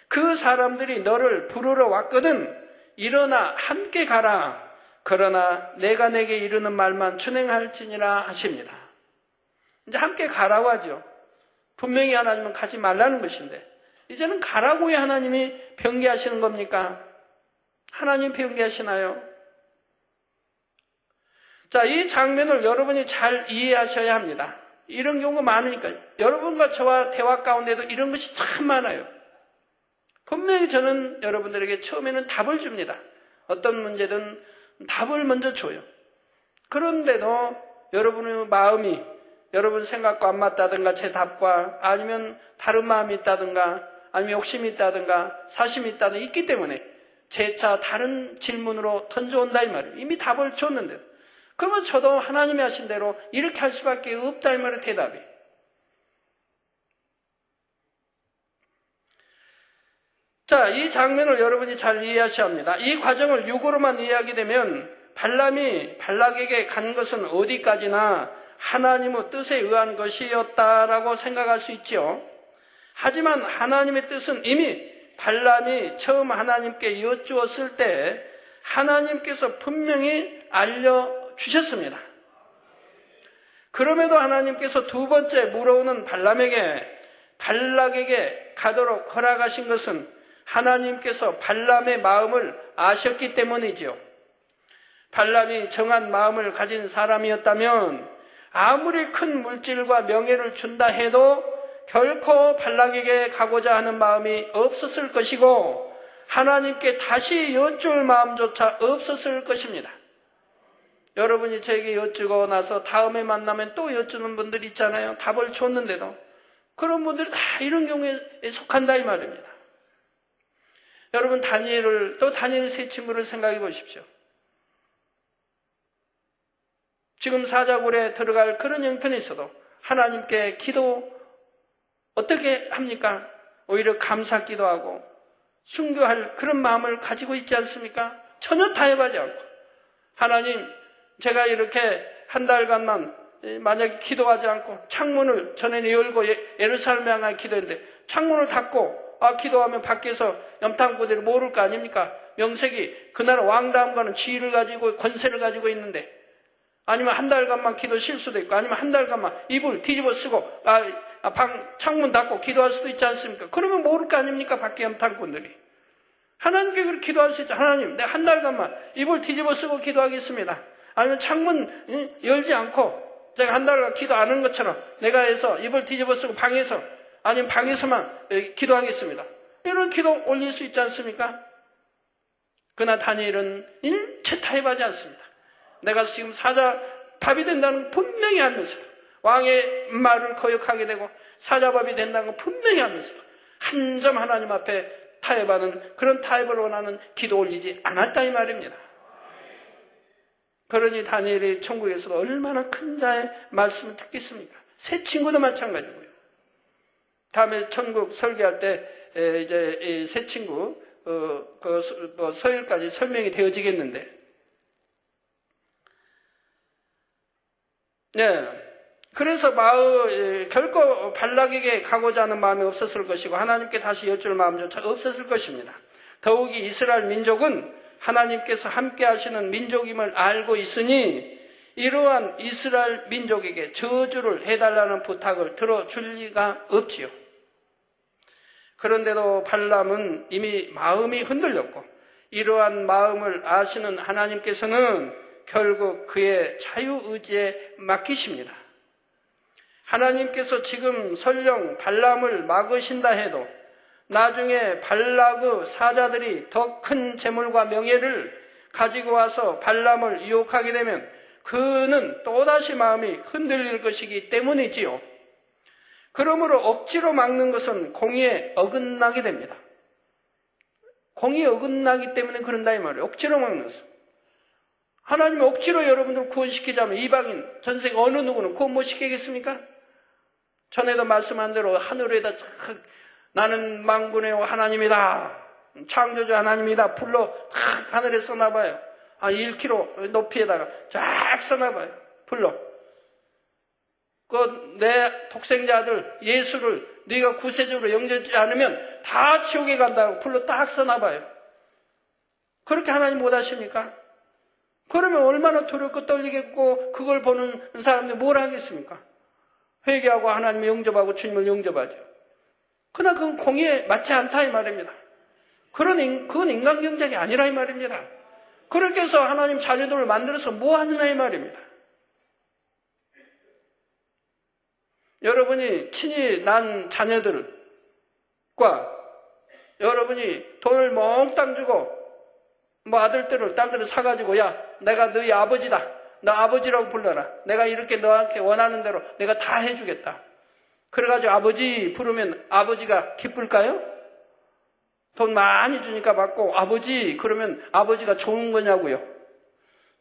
그 사람들이 너를 부르러 왔거든 일어나 함께 가라. 그러나 내가 내게 이르는 말만 준행할지니라 하십니다. 이제 함께 가라고 하죠. 분명히 하나님은 가지 말라는 것인데 이제는 가라고 왜 하나님이 변개하시는 겁니까? 하나님 변개하시나요? 자, 이 장면을 여러분이 잘 이해하셔야 합니다. 이런 경우가 많으니까 여러분과 저와 대화 가운데도 이런 것이 참 많아요. 분명히 저는 여러분들에게 처음에는 답을 줍니다. 어떤 문제든 답을 먼저 줘요. 그런데도 여러분의 마음이 여러분 생각과 안 맞다든가 제 답과 아니면 다른 마음이 있다든가 아니면 욕심이 있다든가 사심이 있다든가 있기 때문에 재차 다른 질문으로 던져온다 이 말이에요. 이미 답을 줬는데 그러면 저도 하나님이 하신 대로 이렇게 할 수밖에 없다 이 말의 대답이. 자, 이 장면을 여러분이 잘 이해하셔야 합니다. 이 과정을 육으로만 이해하게 되면 발람이 발락에게 간 것은 어디까지나 하나님의 뜻에 의한 것이었다라고 생각할 수 있지요. 하지만 하나님의 뜻은 이미 발람이 처음 하나님께 여쭈었을 때 하나님께서 분명히 알려주셨습니다. 그럼에도 하나님께서 두 번째 물어오는 발락에게 가도록 허락하신 것은 하나님께서 발람의 마음을 아셨기 때문이지요. 발람이 정한 마음을 가진 사람이었다면 아무리 큰 물질과 명예를 준다 해도 결코 발락에게 가고자 하는 마음이 없었을 것이고 하나님께 다시 여쭐 마음조차 없었을 것입니다. 여러분이 저에게 여쭈고 나서 다음에 만나면 또 여쭈는 분들이 있잖아요. 답을 줬는데도. 그런 분들이 다 이런 경우에 속한다 이 말입니다. 여러분 다니엘의 세 친구를 생각해 보십시오. 지금 사자굴에 들어갈 그런 형편이 있어도 하나님께 기도 어떻게 합니까? 오히려 감사 기도하고 순교할 그런 마음을 가지고 있지 않습니까? 전혀 타협하지 않고 하나님 제가 이렇게 한 달간만 만약에 기도하지 않고 창문을 전에 열고 예루살렘에 향해 기도했는데 창문을 닫고 기도하면 밖에서 염탐꾼들이 모를 거 아닙니까? 명색이 그 나라 왕다음과는 지위를 가지고 권세를 가지고 있는데, 아니면 한 달간만 기도 쉴 수도 있고, 아니면 한 달간만 이불 뒤집어 쓰고 창문 닫고 기도할 수도 있지 않습니까? 그러면 모를 거 아닙니까? 밖에 염탐꾼들이. 하나님께 그렇게 기도할 수 있죠. 하나님, 내가 한 달간만 이불 뒤집어 쓰고 기도하겠습니다. 아니면 창문 열지 않고 제가 한 달간 기도 안 한 것처럼 내가 해서 이불 뒤집어 쓰고 방에서, 아니면 방에서만 기도하겠습니다. 이런 기도 올릴 수 있지 않습니까? 그러나 다니엘은 일체 타협하지 않습니다. 내가 지금 사자밥이 된다는 걸 분명히 알면서, 왕의 말을 거역하게 되고 사자밥이 된다는 걸 분명히 알면서 한 점 하나님 앞에 타협하는, 그런 타협을 원하는 기도 올리지 않았다 이 말입니다. 그러니 다니엘이 천국에서도 얼마나 큰 자의 말씀을 듣겠습니까? 새 친구도 마찬가지고요. 다음에 천국 설교할 때 이제 새 친구 서열까지 설명이 되어지겠는데, 그래서 결코 발락에게 가고자 하는 마음이 없었을 것이고 하나님께 다시 여쭐 마음조차 없었을 것입니다. 더욱이 이스라엘 민족은 하나님께서 함께 하시는 민족임을 알고 있으니 이러한 이스라엘 민족에게 저주를 해달라는 부탁을 들어줄 리가 없지요. 그런데도 발람은 이미 마음이 흔들렸고 이러한 마음을 아시는 하나님께서는 결국 그의 자유의지에 맡기십니다. 하나님께서 지금 설령 발람을 막으신다 해도 나중에 발락의 사자들이 더 큰 재물과 명예를 가지고 와서 발람을 유혹하게 되면 그는 또다시 마음이 흔들릴 것이기 때문이지요. 그러므로 억지로 막는 것은 공의에 어긋나게 됩니다. 공의에 어긋나기 때문에 그런다 이 말이에요. 억지로 막는 것은. 하나님이 억지로 여러분들 구원시키자면 이방인 전세계 어느 누구는 구원 못 시키겠습니까? 전에도 말씀한 대로 하늘에다 나는 만군의 하나님이다, 창조주 하나님이다 불러 탁 하늘에 써놔봐요. 1km 높이에다가 쫙 써놔봐요. 불러. 내 독생자 아들 예수를 네가 구세주로 영접하지 않으면 다 지옥에 간다고 불러 딱 써놔봐요. 그렇게 하나님 못하십니까? 그러면 얼마나 두렵고 떨리겠고 그걸 보는 사람들이 뭘 하겠습니까? 회개하고 하나님을 영접하고 주님을 영접하죠. 그러나 그건 공의에 맞지 않다 이 말입니다. 그건 인간 경작이 아니라 이 말입니다. 그렇게 해서 하나님 자녀들을 만들어서 뭐 하느냐 이 말입니다. 여러분이 친히 난 자녀들과 여러분이 돈을 몽땅 주고 아들들을 딸들을 사가지고 야 내가 너희 아버지다, 너 아버지라고 불러라, 내가 이렇게 너한테 원하는 대로 내가 다 해주겠다, 그래가지고 아버지 부르면 아버지가 기쁠까요? 돈 많이 주니까 받고 아버지 그러면 아버지가 좋은 거냐고요.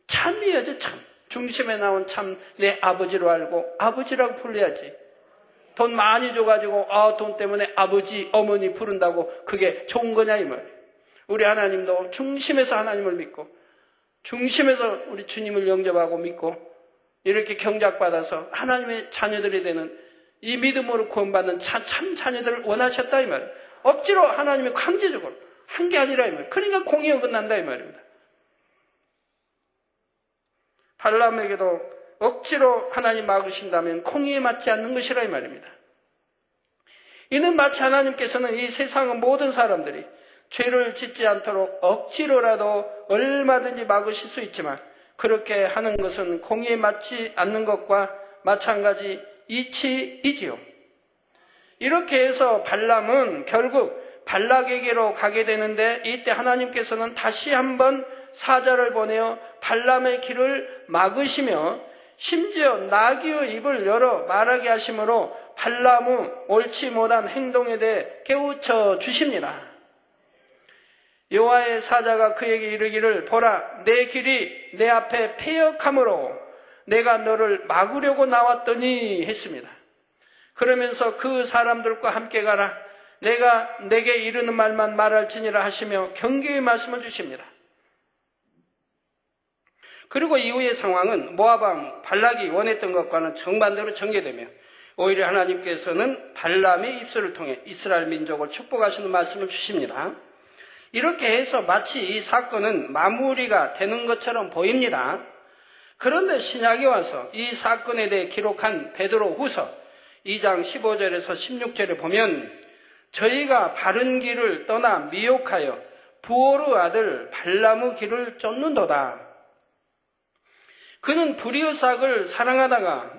참이야죠. 참. 중심에 나온 참 내 아버지로 알고 아버지라고 불러야지. 돈 많이 줘가지고 돈 때문에 아버지 어머니 부른다고 그게 좋은 거냐 이 말이에요. 우리 하나님도 중심에서 하나님을 믿고 중심에서 우리 주님을 영접하고 믿고 이렇게 경작받아서 하나님의 자녀들이 되는 이 믿음으로 구원받는 참 자녀들을 원하셨다 이 말이에요. 억지로 하나님이 강제적으로 한 게 아니라 이 말이에요. 그러니까 공의에 어긋난다 이 말입니다. 발람에게도 억지로 하나님 막으신다면 공의에 맞지 않는 것이라 이 말입니다. 이는 마치 하나님께서는 이 세상의 모든 사람들이 죄를 짓지 않도록 억지로라도 얼마든지 막으실 수 있지만 그렇게 하는 것은 공의에 맞지 않는 것과 마찬가지 이치이지요. 이렇게 해서 발람은 결국 발락에게로 가게 되는데 이때 하나님께서는 다시 한번 사자를 보내어 발람의 길을 막으시며 심지어 나귀의 입을 열어 말하게 하심으로 발람의 옳지 못한 행동에 대해 깨우쳐 주십니다. 여호와의 사자가 그에게 이르기를 보라 내 길이 내 앞에 패역함으로 내가 너를 막으려고 나왔더니 했습니다. 그러면서 그 사람들과 함께 가라 내가 내게 이르는 말만 말할지니라 하시며 경계의 말씀을 주십니다. 그리고 이후의 상황은 모압 왕 발락이 원했던 것과는 정반대로 전개되며 오히려 하나님께서는 발람의 입술을 통해 이스라엘 민족을 축복하시는 말씀을 주십니다. 이렇게 해서 마치 이 사건은 마무리가 되는 것처럼 보입니다. 그런데 신약에 와서 이 사건에 대해 기록한 베드로후서 2장 15절에서 16절에 보면 저희가 바른 길을 떠나 미혹하여 부오르 아들 발람의 길을 쫓는도다. 그는 불의의 삭을 사랑하다가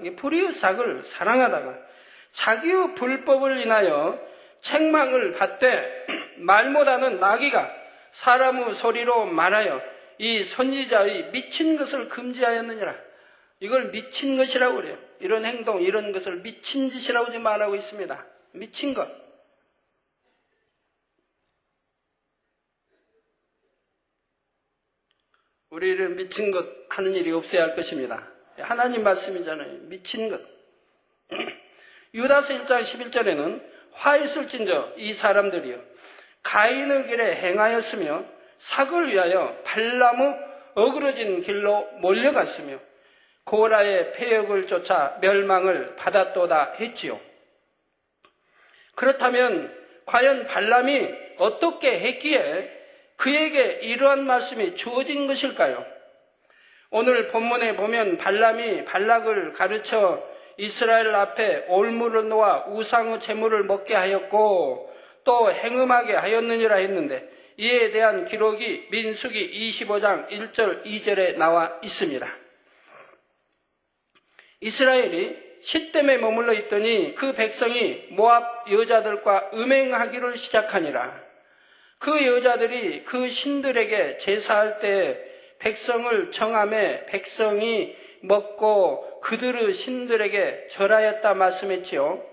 자기의 불법을 인하여 책망을 받되 말 못하는 마귀가 사람의 소리로 말하여 이 선지자의 미친 것을 금지하였느니라. 이걸 미친 것이라고 그래요. 이런 행동, 이런 것을 미친 짓이라고 지금 말하고 있습니다. 미친 것. 우리는 미친 것 하는 일이 없어야 할 것입니다. 하나님 말씀이잖아요. 미친 것. 유다서 1장 11절에는 화 있을진저 이 사람들이요 가인의 길에 행하였으며 삭을 위하여 발람의 어그러진 길로 몰려갔으며 고라의 폐역을 쫓아 멸망을 받았도다 했지요. 그렇다면 과연 발람이 어떻게 했기에 그에게 이러한 말씀이 주어진 것일까요? 오늘 본문에 보면 발람이 발락을 가르쳐 이스라엘 앞에 올무를 놓아 우상의 제물을 먹게 하였고 또 행음하게 하였느니라 했는데 이에 대한 기록이 민수기 25장 1절 2절에 나와 있습니다. 이스라엘이 시댐에 머물러 있더니 그 백성이 모압 여자들과 음행하기를 시작하니라. 그 여자들이 그 신들에게 제사할 때 백성을 청함에 백성이 먹고 그들의 신들에게 절하였다 말씀했지요.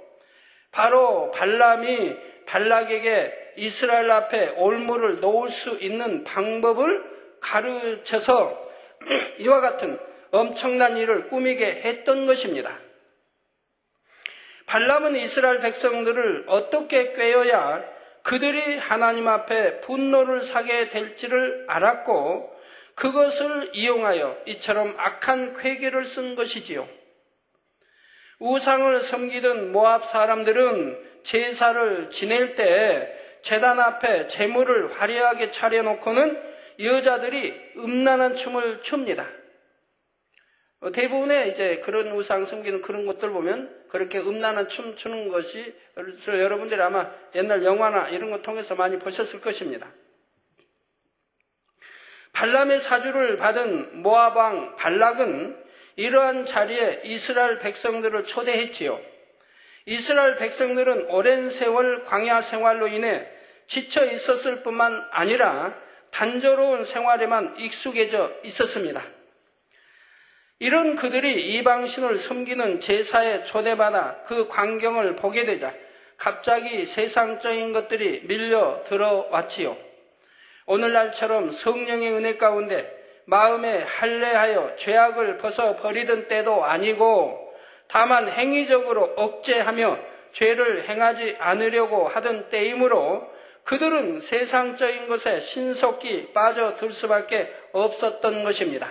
바로 발람이 발락에게 이스라엘 앞에 올무를 놓을 수 있는 방법을 가르쳐서 이와 같은 엄청난 일을 꾸미게 했던 것입니다. 발람은 이스라엘 백성들을 어떻게 꾀어야 그들이 하나님 앞에 분노를 사게 될지를 알았고 그것을 이용하여 이처럼 악한 괴계를 쓴 것이지요. 우상을 섬기던 모압 사람들은 제사를 지낼 때 제단 앞에 제물을 화려하게 차려놓고는 여자들이 음란한 춤을 춥니다. 대부분의 이제 그런 우상 섬기는 그런 것들 보면 그렇게 음란한 춤 추는 것이 여러분들이 아마 옛날 영화나 이런 거 통해서 많이 보셨을 것입니다. 발람의 사주를 받은 모압 왕 발락은 이러한 자리에 이스라엘 백성들을 초대했지요. 이스라엘 백성들은 오랜 세월 광야 생활로 인해 지쳐 있었을 뿐만 아니라 단조로운 생활에만 익숙해져 있었습니다. 이런 그들이 이방신을 섬기는 제사에 초대받아 그 광경을 보게 되자 갑자기 세상적인 것들이 밀려 들어왔지요. 오늘날처럼 성령의 은혜 가운데 마음에 할례하여 죄악을 벗어버리던 때도 아니고 다만 행위적으로 억제하며 죄를 행하지 않으려고 하던 때이므로 그들은 세상적인 것에 신속히 빠져들 수밖에 없었던 것입니다.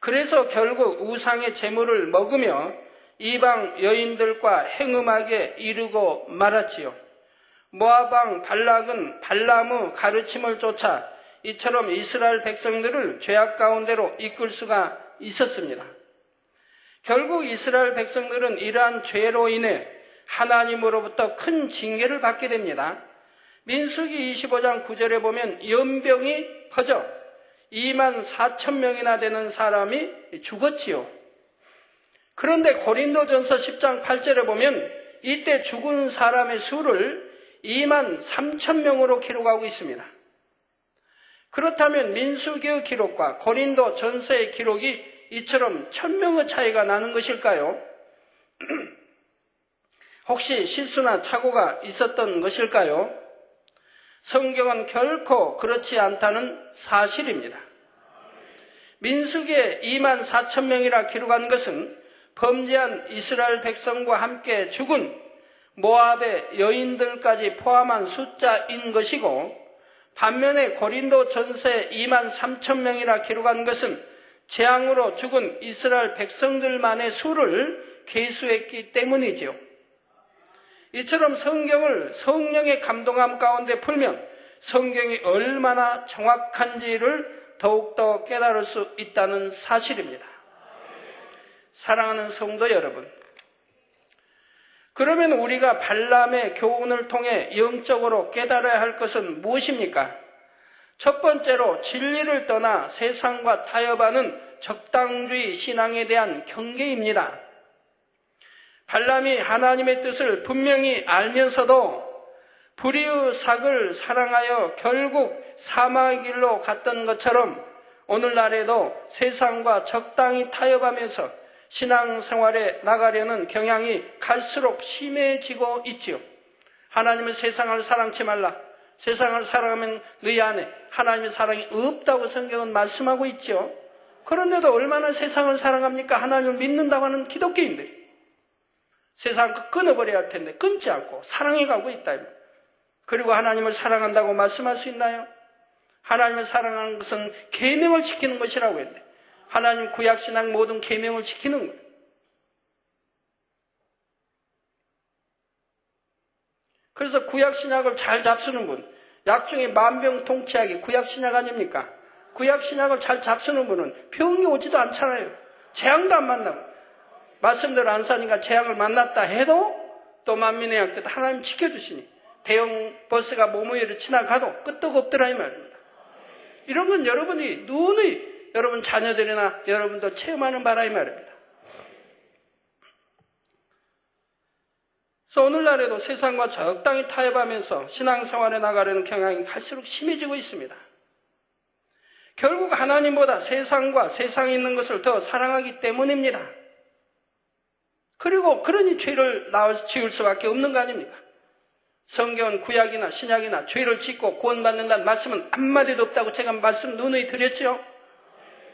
그래서 결국 우상의 제물을 먹으며 이방 여인들과 행음하게 이르고 말았지요. 모압 왕 발락은 발람의 가르침을 쫓아 이처럼 이스라엘 백성들을 죄악 가운데로 이끌 수가 있었습니다. 결국 이스라엘 백성들은 이러한 죄로 인해 하나님으로부터 큰 징계를 받게 됩니다. 민수기 25장 9절에 보면 연병이 퍼져 2만 4천 명이나 되는 사람이 죽었지요. 그런데 고린도전서 10장 8절에 보면 이때 죽은 사람의 수를 2만 3천 명으로 기록하고 있습니다. 그렇다면 민수기의 기록과 고린도 전서의 기록이 이처럼 1000명의 차이가 나는 것일까요? 혹시 실수나 착오가 있었던 것일까요? 성경은 결코 그렇지 않다는 사실입니다. 민수기에 2만 4천 명이라 기록한 것은 범죄한 이스라엘 백성과 함께 죽은 모압의 여인들까지 포함한 숫자인 것이고 반면에 고린도 전서에 2만 3천 명이라 기록한 것은 재앙으로 죽은 이스라엘 백성들만의 수를 계수했기 때문이지요. 이처럼 성경을 성령의 감동함 가운데 풀면 성경이 얼마나 정확한지를 더욱더 깨달을 수 있다는 사실입니다. 사랑하는 성도 여러분, 그러면 우리가 발람의 교훈을 통해 영적으로 깨달아야 할 것은 무엇입니까? 첫 번째로 진리를 떠나 세상과 타협하는 적당주의 신앙에 대한 경계입니다. 발람이 하나님의 뜻을 분명히 알면서도 불의의 삭을 사랑하여 결국 사망의 길로 갔던 것처럼 오늘날에도 세상과 적당히 타협하면서 신앙생활에 나가려는 경향이 갈수록 심해지고 있지요. 하나님은 세상을 사랑치 말라. 세상을 사랑하면 너희 안에 하나님의 사랑이 없다고 성경은 말씀하고 있죠. 그런데도 얼마나 세상을 사랑합니까? 하나님을 믿는다고 하는 기독교인들이. 세상과 끊어버려야 할 텐데 끊지 않고 사랑해 가고 있다. 그리고 하나님을 사랑한다고 말씀할 수 있나요? 하나님을 사랑하는 것은 계명을 지키는 것이라고 했는데 하나님 구약신앙 모든 계명을 지키는 거예요. 그래서 구약신약을 잘 잡수는 분, 약중에 만병통치약이 구약신약 아닙니까? 구약신약을 잘 잡수는 분은 병이 오지도 않잖아요. 재앙도 안 만나고. 말씀대로 안 사니까 재앙을 만났다 해도 또 만민의 양 때 하나님 지켜주시니 대형 버스가 몸 위로 지나가도 끄떡없더라 이 말입니다. 이런 건 여러분이 누누이 여러분 자녀들이나 여러분도 체험하는 바라 이 말입니다. 그래서 오늘날에도 세상과 적당히 타협하면서 신앙생활에 나가려는 경향이 갈수록 심해지고 있습니다. 결국 하나님보다 세상과 세상에 있는 것을 더 사랑하기 때문입니다. 그리고 그러니 죄를 지을 수밖에 없는 거 아닙니까? 성경은 구약이나 신약이나 죄를 짓고 구원받는다는 말씀은 한마디도 없다고 제가 말씀 누누이 드렸죠.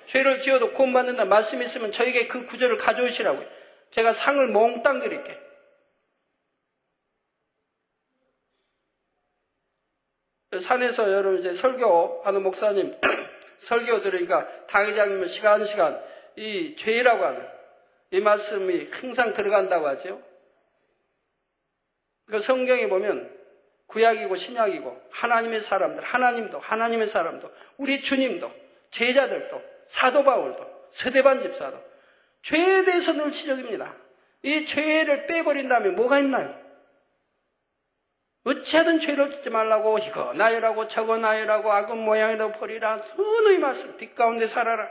죄를 지어도 구원받는다는 말씀이 있으면 저에게 그 구절을 가져오시라고요. 제가 상을 몽땅 드릴게. 산에서 여러분 이제 설교하는 목사님 설교 들으니까 당회장님은 시간 이 죄라고 하는 이 말씀이 항상 들어간다고 하죠. 그 성경에 보면 구약이고 신약이고 하나님의 사람들, 하나님도 하나님의 사람도 우리 주님도 제자들도 사도 바울도 스데반 집사도 죄에 대해서 늘 지적입니다. 이 죄를 빼버린다면 뭐가 있나요? 어찌하든 죄를 짓지 말라고 이거 나열하고 저거 나열하고 악은 모양이라도 버리라. 선의 말씀 빛 가운데 살아라.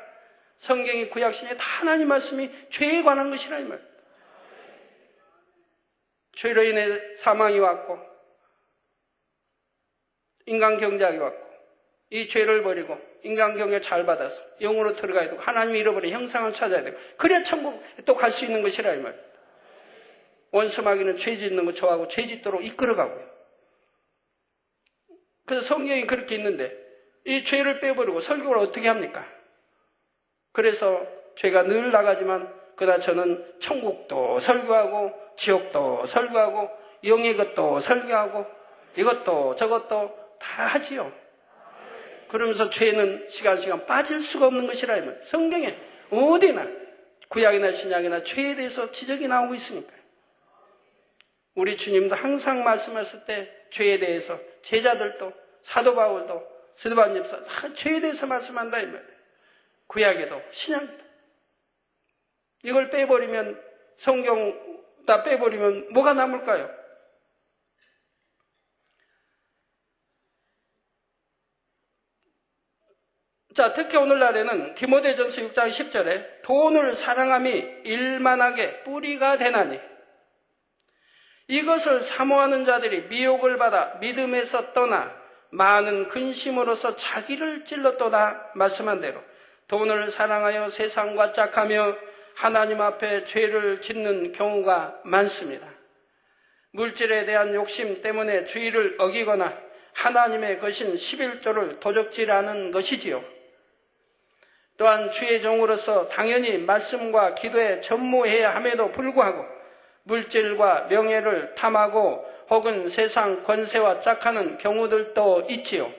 성경이 구약신에 다 하나님 말씀이 죄에 관한 것이라 이 말. 죄로 인해 사망이 왔고 인간 경작이 왔고 이 죄를 버리고 인간 경을 잘 받아서 영으로 들어가야 되고 하나님이 잃어버린 형상을 찾아야 되고 그래야 천국 또 갈 수 있는 것이라 이 말. 원수마귀는 죄 짓는 거 좋아하고 죄 짓도록 이끌어가고요. 그래서 성경이 그렇게 있는데 이 죄를 빼버리고 설교를 어떻게 합니까? 그래서 죄가 늘 나가지만 그러다 저는 천국도 설교하고 지옥도 설교하고 영의 것도 설교하고 이것도 저것도 다 하지요. 그러면서 죄는 시간 빠질 수가 없는 것이라 하면 성경에 어디나 구약이나 신약이나 죄에 대해서 지적이 나오고 있으니까요. 우리 주님도 항상 말씀하실 때 죄에 대해서 제자들도 사도 바울도 스데반 집사 다 죄에 대해서 말씀한다 이 말이에요. 구약에도 신약에도. 이걸 빼버리면 성경 다 빼버리면 뭐가 남을까요? 자, 특히 오늘날에는 디모데전서 6장 10절에 돈을 사랑함이 일만하게 뿌리가 되나니 이것을 사모하는 자들이 미혹을 받아 믿음에서 떠나 많은 근심으로서 자기를 찔렀도다 말씀한 대로 돈을 사랑하여 세상과 짝하며 하나님 앞에 죄를 짓는 경우가 많습니다. 물질에 대한 욕심 때문에 주의를 어기거나 하나님의 것인 11조를 도적질하는 것이지요. 또한 주의 종으로서 당연히 말씀과 기도에 전무해야 함에도 불구하고 물질과 명예를 탐하고 혹은 세상 권세와 짝하는 경우들도 있지요.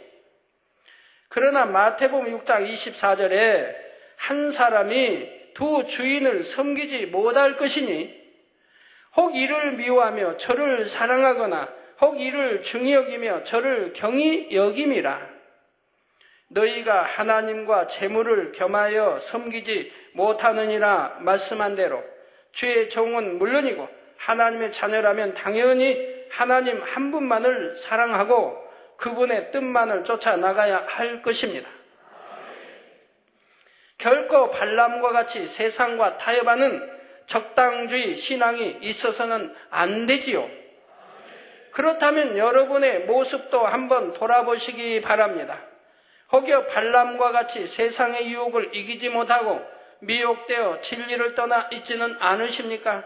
그러나 마태복음 6장 24절에 한 사람이 두 주인을 섬기지 못할 것이니 혹 이를 미워하며 저를 사랑하거나 혹 이를 중히 여기며 저를 경히 여김이라. 너희가 하나님과 재물을 겸하여 섬기지 못하느니라 말씀한 대로 주의 종은 물론이고 하나님의 자녀라면 당연히 하나님 한 분만을 사랑하고 그분의 뜻만을 쫓아 나가야 할 것입니다. 결코 발람과 같이 세상과 타협하는 적당주의 신앙이 있어서는 안 되지요. 그렇다면 여러분의 모습도 한번 돌아보시기 바랍니다. 혹여 발람과 같이 세상의 유혹을 이기지 못하고 미혹되어 진리를 떠나 있지는 않으십니까?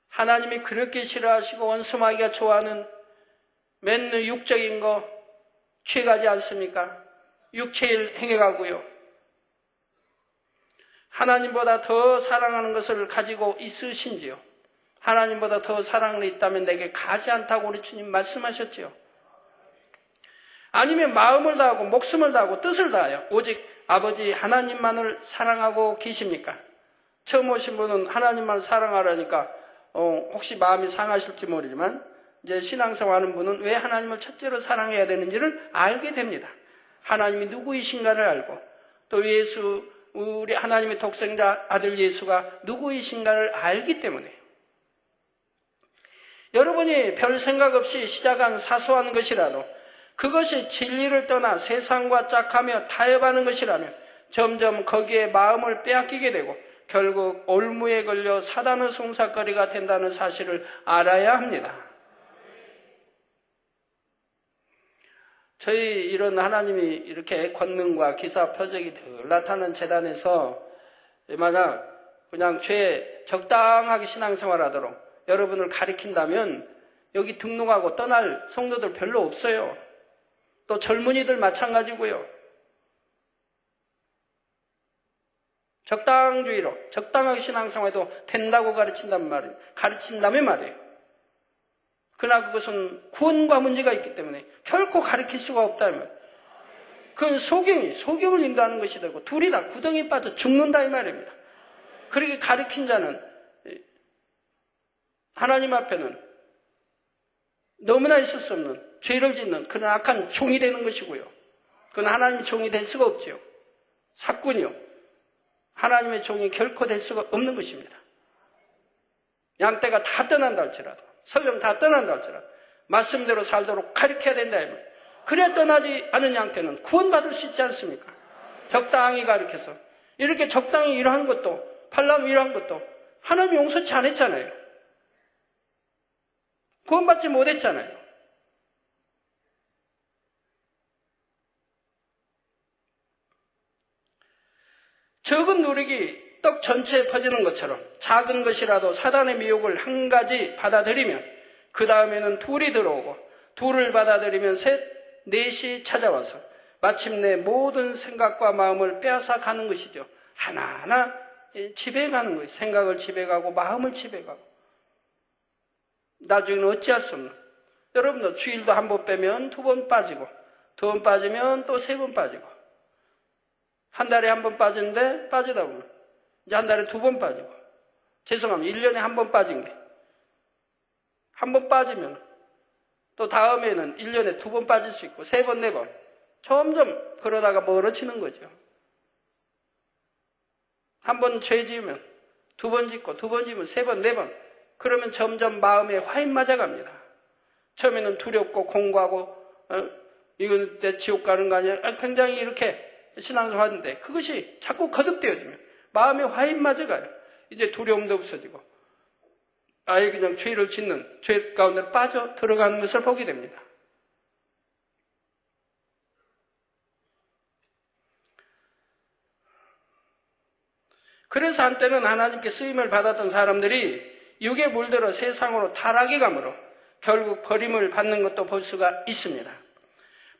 하나님이 그렇게 싫어하시고 원수마귀가 좋아하는 맨날 육적인 거 취하지 않습니까? 육체일 행해가고요. 하나님보다 더 사랑하는 것을 가지고 있으신지요? 하나님보다 더 사랑을 있다면 내게 가지 않다고 우리 주님 말씀하셨지요. 아니면 마음을 다하고 목숨을 다하고 뜻을 다하여 오직 아버지 하나님만을 사랑하고 계십니까? 처음 오신 분은 하나님만 사랑하라니까 혹시 마음이 상하실지 모르지만 이제 신앙생활 하는 분은 왜 하나님을 첫째로 사랑해야 되는지를 알게 됩니다. 하나님이 누구이신가를 알고 또 예수 우리 하나님의 독생자 아들 예수가 누구이신가를 알기 때문에요. 여러분이 별 생각 없이 시작한 사소한 것이라도 그것이 진리를 떠나 세상과 짝하며 타협하는 것이라면 점점 거기에 마음을 빼앗기게 되고 결국 올무에 걸려 사단의 송사거리가 된다는 사실을 알아야 합니다. 저희 이런 하나님이 이렇게 권능과 기사 표적이 늘 나타나는 재단에서 만약 그냥 죄 적당하게 신앙생활하도록 여러분을 가리킨다면 여기 등록하고 떠날 성도들 별로 없어요. 또 젊은이들 마찬가지고요. 적당주의로 적당하게 신앙생활해도 된다고 가르친다면 말이에요. 그러나 그것은 구원과 문제가 있기 때문에 결코 가르칠 수가 없다는 말이에요. 그건 소경을 인도하는 것이 되고 둘이 다 구덩이에 빠져 죽는다 이 말입니다. 그렇게 가르친 자는 하나님 앞에는 너무나 있을 수 없는 죄를 짓는 그런 악한 종이 되는 것이고요. 그건 하나님의 종이 될 수가 없지요. 사꾼이요. 하나님의 종이 결코 될 수가 없는 것입니다. 양떼가 다 떠난다 할지라도 설령 다 떠난다 할지라도 말씀대로 살도록 가르쳐야 된다 하면 그래야 떠나지 않은 양떼는 구원받을 수 있지 않습니까? 적당히 가르쳐서 이렇게 적당히 일하는 것도 발람 일하는 것도 하나님이 용서치 않았잖아요. 구원받지 못했잖아요. 적은 누룩이 떡 전체에 퍼지는 것처럼 작은 것이라도 사단의 미혹을 한 가지 받아들이면 그 다음에는 둘이 들어오고 둘을 받아들이면 셋, 넷이 찾아와서 마침내 모든 생각과 마음을 빼앗아 가는 것이죠. 하나하나 지배가는 거예요. 생각을 지배가고 마음을 지배가고 나중에는 어찌할 수 없는 여러분도 주일도 한 번 빼면 2번 빠지고 2번 빠지면 또 3번 빠지고 한 달에 한 번 빠지는데 빠지다 보면 이제 한 달에 2번 빠지고 죄송합니다. 1년에 한 번 빠진 게 한 번 빠지면 또 다음에는 1년에 2번 빠질 수 있고 3번, 4번 점점 그러다가 멀어지는 거죠. 한 번 죄 지으면 2번 짓고 2번 지으면 3번, 4번 그러면 점점 마음에 화인 맞아갑니다. 처음에는 두렵고 공고하고 이건 내 지옥 가는 거 아니야? 굉장히 이렇게 신앙생활 하는데 그것이 자꾸 거듭되어지면 마음에 화인 맞아가요. 이제 두려움도 없어지고 아예 그냥 죄를 짓는 죄 가운데 빠져 들어가는 것을 보게 됩니다. 그래서 한때는 하나님께 쓰임을 받았던 사람들이 육에 물들어 세상으로 타락해 가므로 결국 버림을 받는 것도 볼 수가 있습니다.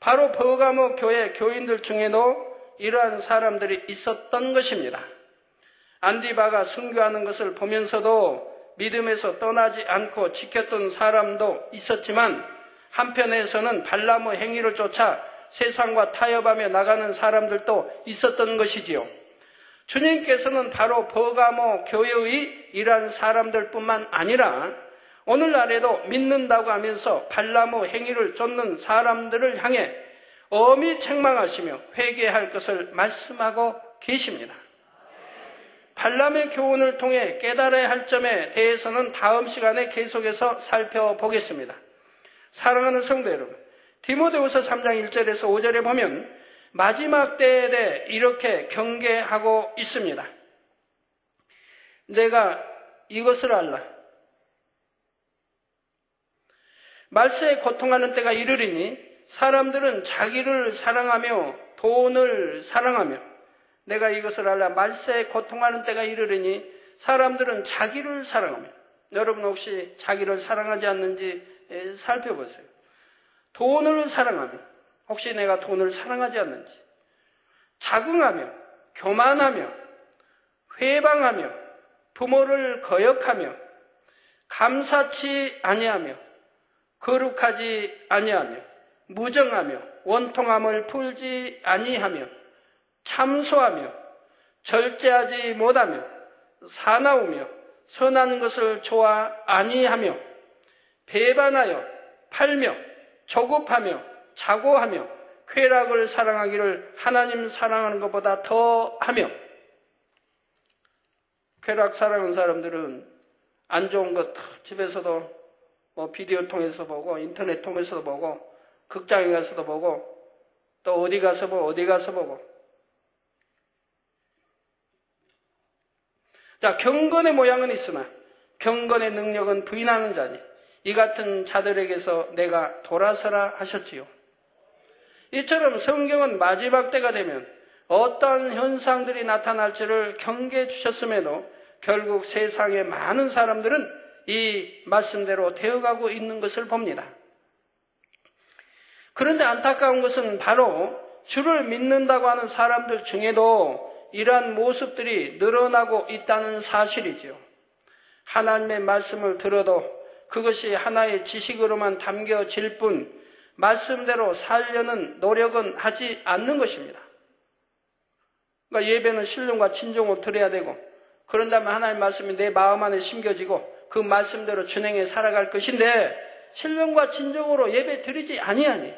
바로 버가모 교회 교인들 중에도 이러한 사람들이 있었던 것입니다. 안디바가 순교하는 것을 보면서도 믿음에서 떠나지 않고 지켰던 사람도 있었지만 한편에서는 발람의 행위를 쫓아 세상과 타협하며 나가는 사람들도 있었던 것이지요. 주님께서는 바로 버가모 교회의 이러한 사람들뿐만 아니라 오늘날에도 믿는다고 하면서 발람의 행위를 쫓는 사람들을 향해 엄히 책망하시며 회개할 것을 말씀하고 계십니다. 발람의 교훈을 통해 깨달아야 할 점에 대해서는 다음 시간에 계속해서 살펴보겠습니다. 사랑하는 성도 여러분, 디모데후서 3장 1절에서 5절에 보면 마지막 때에 대해 이렇게 경계하고 있습니다. 내가 이것을 알라. 말세에 고통하는 때가 이르리니 사람들은 자기를 사랑하며 돈을 사랑하며, 내가 이것을 알라. 말세에 고통하는 때가 이르리니 사람들은 자기를 사랑하며, 여러분 혹시 자기를 사랑하지 않는지 살펴보세요. 돈을 사랑하며, 혹시 내가 돈을 사랑하지 않는지, 자긍하며, 교만하며, 회방하며, 부모를 거역하며, 감사치 아니하며, 거룩하지 아니하며, 무정하며, 원통함을 풀지 아니하며, 참소하며, 절제하지 못하며, 사나우며, 선한 것을 좋아 아니하며, 배반하여, 팔며, 조급하며, 자고하며, 쾌락을 사랑하기를 하나님 사랑하는 것보다 더하며. 쾌락 사랑하는 사람들은 안 좋은 것 집에서도 비디오 통해서 보고, 인터넷 통해서도 보고, 극장에 가서도 보고, 또 어디 가서 보고. 자, 경건의 모양은 있으나 경건의 능력은 부인하는 자니 이 같은 자들에게서 내가 돌아서라 하셨지요. 이처럼 성경은 마지막 때가 되면 어떤 현상들이 나타날지를 경계해 주셨음에도 결국 세상의 많은 사람들은 이 말씀대로 되어가고 있는 것을 봅니다. 그런데 안타까운 것은 바로 주를 믿는다고 하는 사람들 중에도 이러한 모습들이 늘어나고 있다는 사실이지요. 하나님의 말씀을 들어도 그것이 하나의 지식으로만 담겨질 뿐 말씀대로 살려는 노력은 하지 않는 것입니다. 그러니까 예배는 신령과 진정으로 드려야 되고, 그런 다음에 하나님의 말씀이 내 마음 안에 심겨지고 그 말씀대로 준행해 살아갈 것인데 신령과 진정으로 예배 드리지 아니하니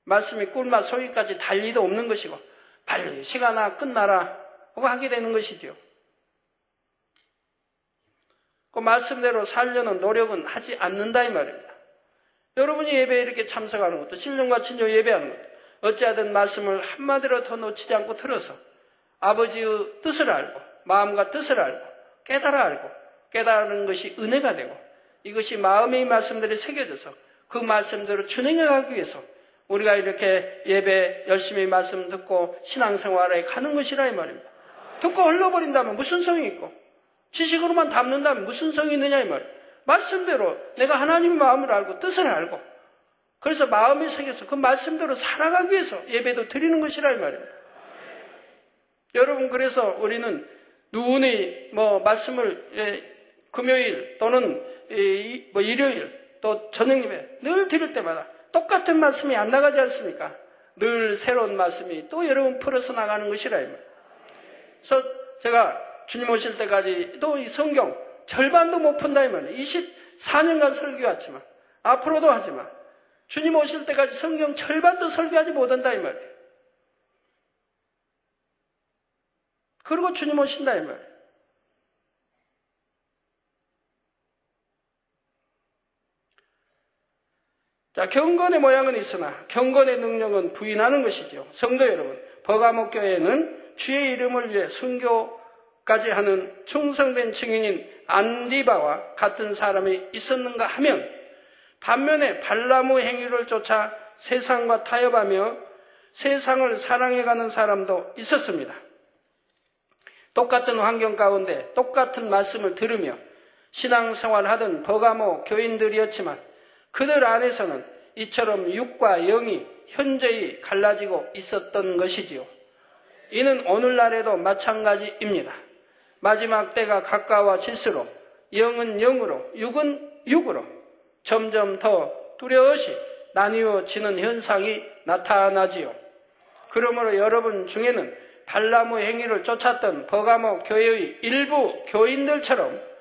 말씀이 꿀맛 소위까지 달 리도 없는 것이고 빨리 시간아 끝나라 하고 하게 되는 것이죠. 그 말씀대로 살려는 노력은 하지 않는다 이 말입니다. 여러분이 예배에 이렇게 참석하는 것도, 신령과 진정 예배하는 것도 어찌하든 말씀을 한마디로 더 놓치지 않고 들어서 아버지의 뜻을 알고 마음과 뜻을 알고 깨달은 것이 은혜가 되고 이것이 마음의 말씀들이 새겨져서 그 말씀대로 준행해 가기 위해서 우리가 이렇게 예배 열심히 말씀 듣고 신앙생활에 가는 것이라 이 말입니다. 듣고 흘러버린다면 무슨 성이 있고 지식으로만 담는다면 무슨 성이 있느냐 이 말이에요. 말씀대로 내가 하나님의 마음을 알고 뜻을 알고 그래서 마음이 새겨서 그 말씀대로 살아가기 위해서 예배도 드리는 것이라 이 말입니다. 여러분, 그래서 우리는 누구니 말씀을 금요일 또는 일요일 또 저녁 예배 늘 드릴 때마다 똑같은 말씀이 안 나가지 않습니까? 늘 새로운 말씀이 또 여러분 풀어서 나가는 것이라 이 말이에요. 그래서 제가 주님 오실 때까지 또 이 성경 절반도 못 푼다 이 말이에요. 24년간 설교했지만 앞으로도 하지만 주님 오실 때까지 성경 절반도 설교하지 못한다 이 말이에요. 그리고 주님 오신다 이 말이에요. 자, 경건의 모양은 있으나 경건의 능력은 부인하는 것이죠. 성도 여러분, 버가모 교회는 주의 이름을 위해 순교까지 하는 충성된 증인인 안디바와 같은 사람이 있었는가 하면, 반면에 발람의 행위를 쫓아 세상과 타협하며 세상을 사랑해가는 사람도 있었습니다. 똑같은 환경 가운데 똑같은 말씀을 들으며 신앙생활하던 버가모 교인들이었지만 그들 안에서는 이처럼 육과 영이 현저히 갈라지고 있었던 것이지요. 이는 오늘날에도 마찬가지입니다. 마지막 때가 가까워질수록 영은 영으로, 육은 육으로 점점 더 뚜렷이 나뉘어지는 현상이 나타나지요. 그러므로 여러분 중에는 발람의 행위를 쫓았던 버가모 교회의 일부 교인들처럼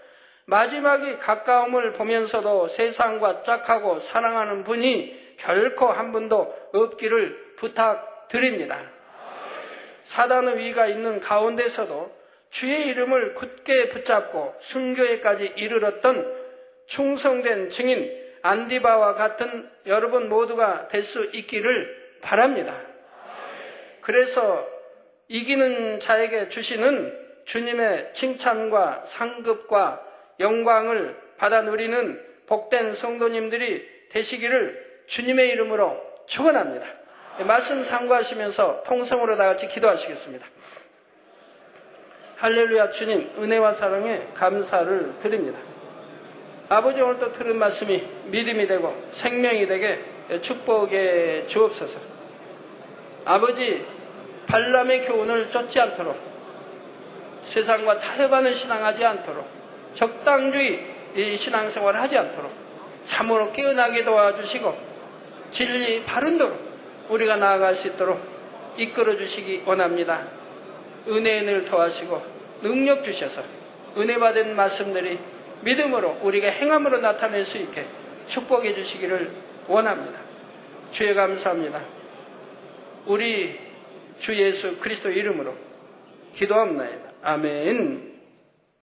마지막이 가까움을 보면서도 세상과 짝하고 사랑하는 분이 결코 한 분도 없기를 부탁드립니다. 사단의 위가 있는 가운데서도 주의 이름을 굳게 붙잡고 순교에까지 이르렀던 충성된 증인 안디바와 같은 여러분 모두가 될 수 있기를 바랍니다. 그래서 이기는 자에게 주시는 주님의 칭찬과 상급과 영광을 받아 누리는 복된 성도님들이 되시기를 주님의 이름으로 축원합니다. 말씀 상고하시면서 통성으로 다 같이 기도하시겠습니다. 할렐루야. 주님 은혜와 사랑에 감사를 드립니다. 아버지, 오늘 또 들은 말씀이 믿음이 되고 생명이 되게 축복해 주옵소서. 아버지, 발람의 교훈을 쫓지 않도록, 세상과 타협하는 신앙하지 않도록, 적당주의 신앙생활을 하지 않도록 참으로 깨어나게 도와주시고 진리 바른 도로 우리가 나아갈 수 있도록 이끌어 주시기 원합니다. 은혜를 더하시고 능력 주셔서 은혜 받은 말씀들이 믿음으로 우리가 행함으로 나타낼 수 있게 축복해 주시기를 원합니다. 주여 감사합니다. 우리 주 예수 그리스도 이름으로 기도합니다. 아멘.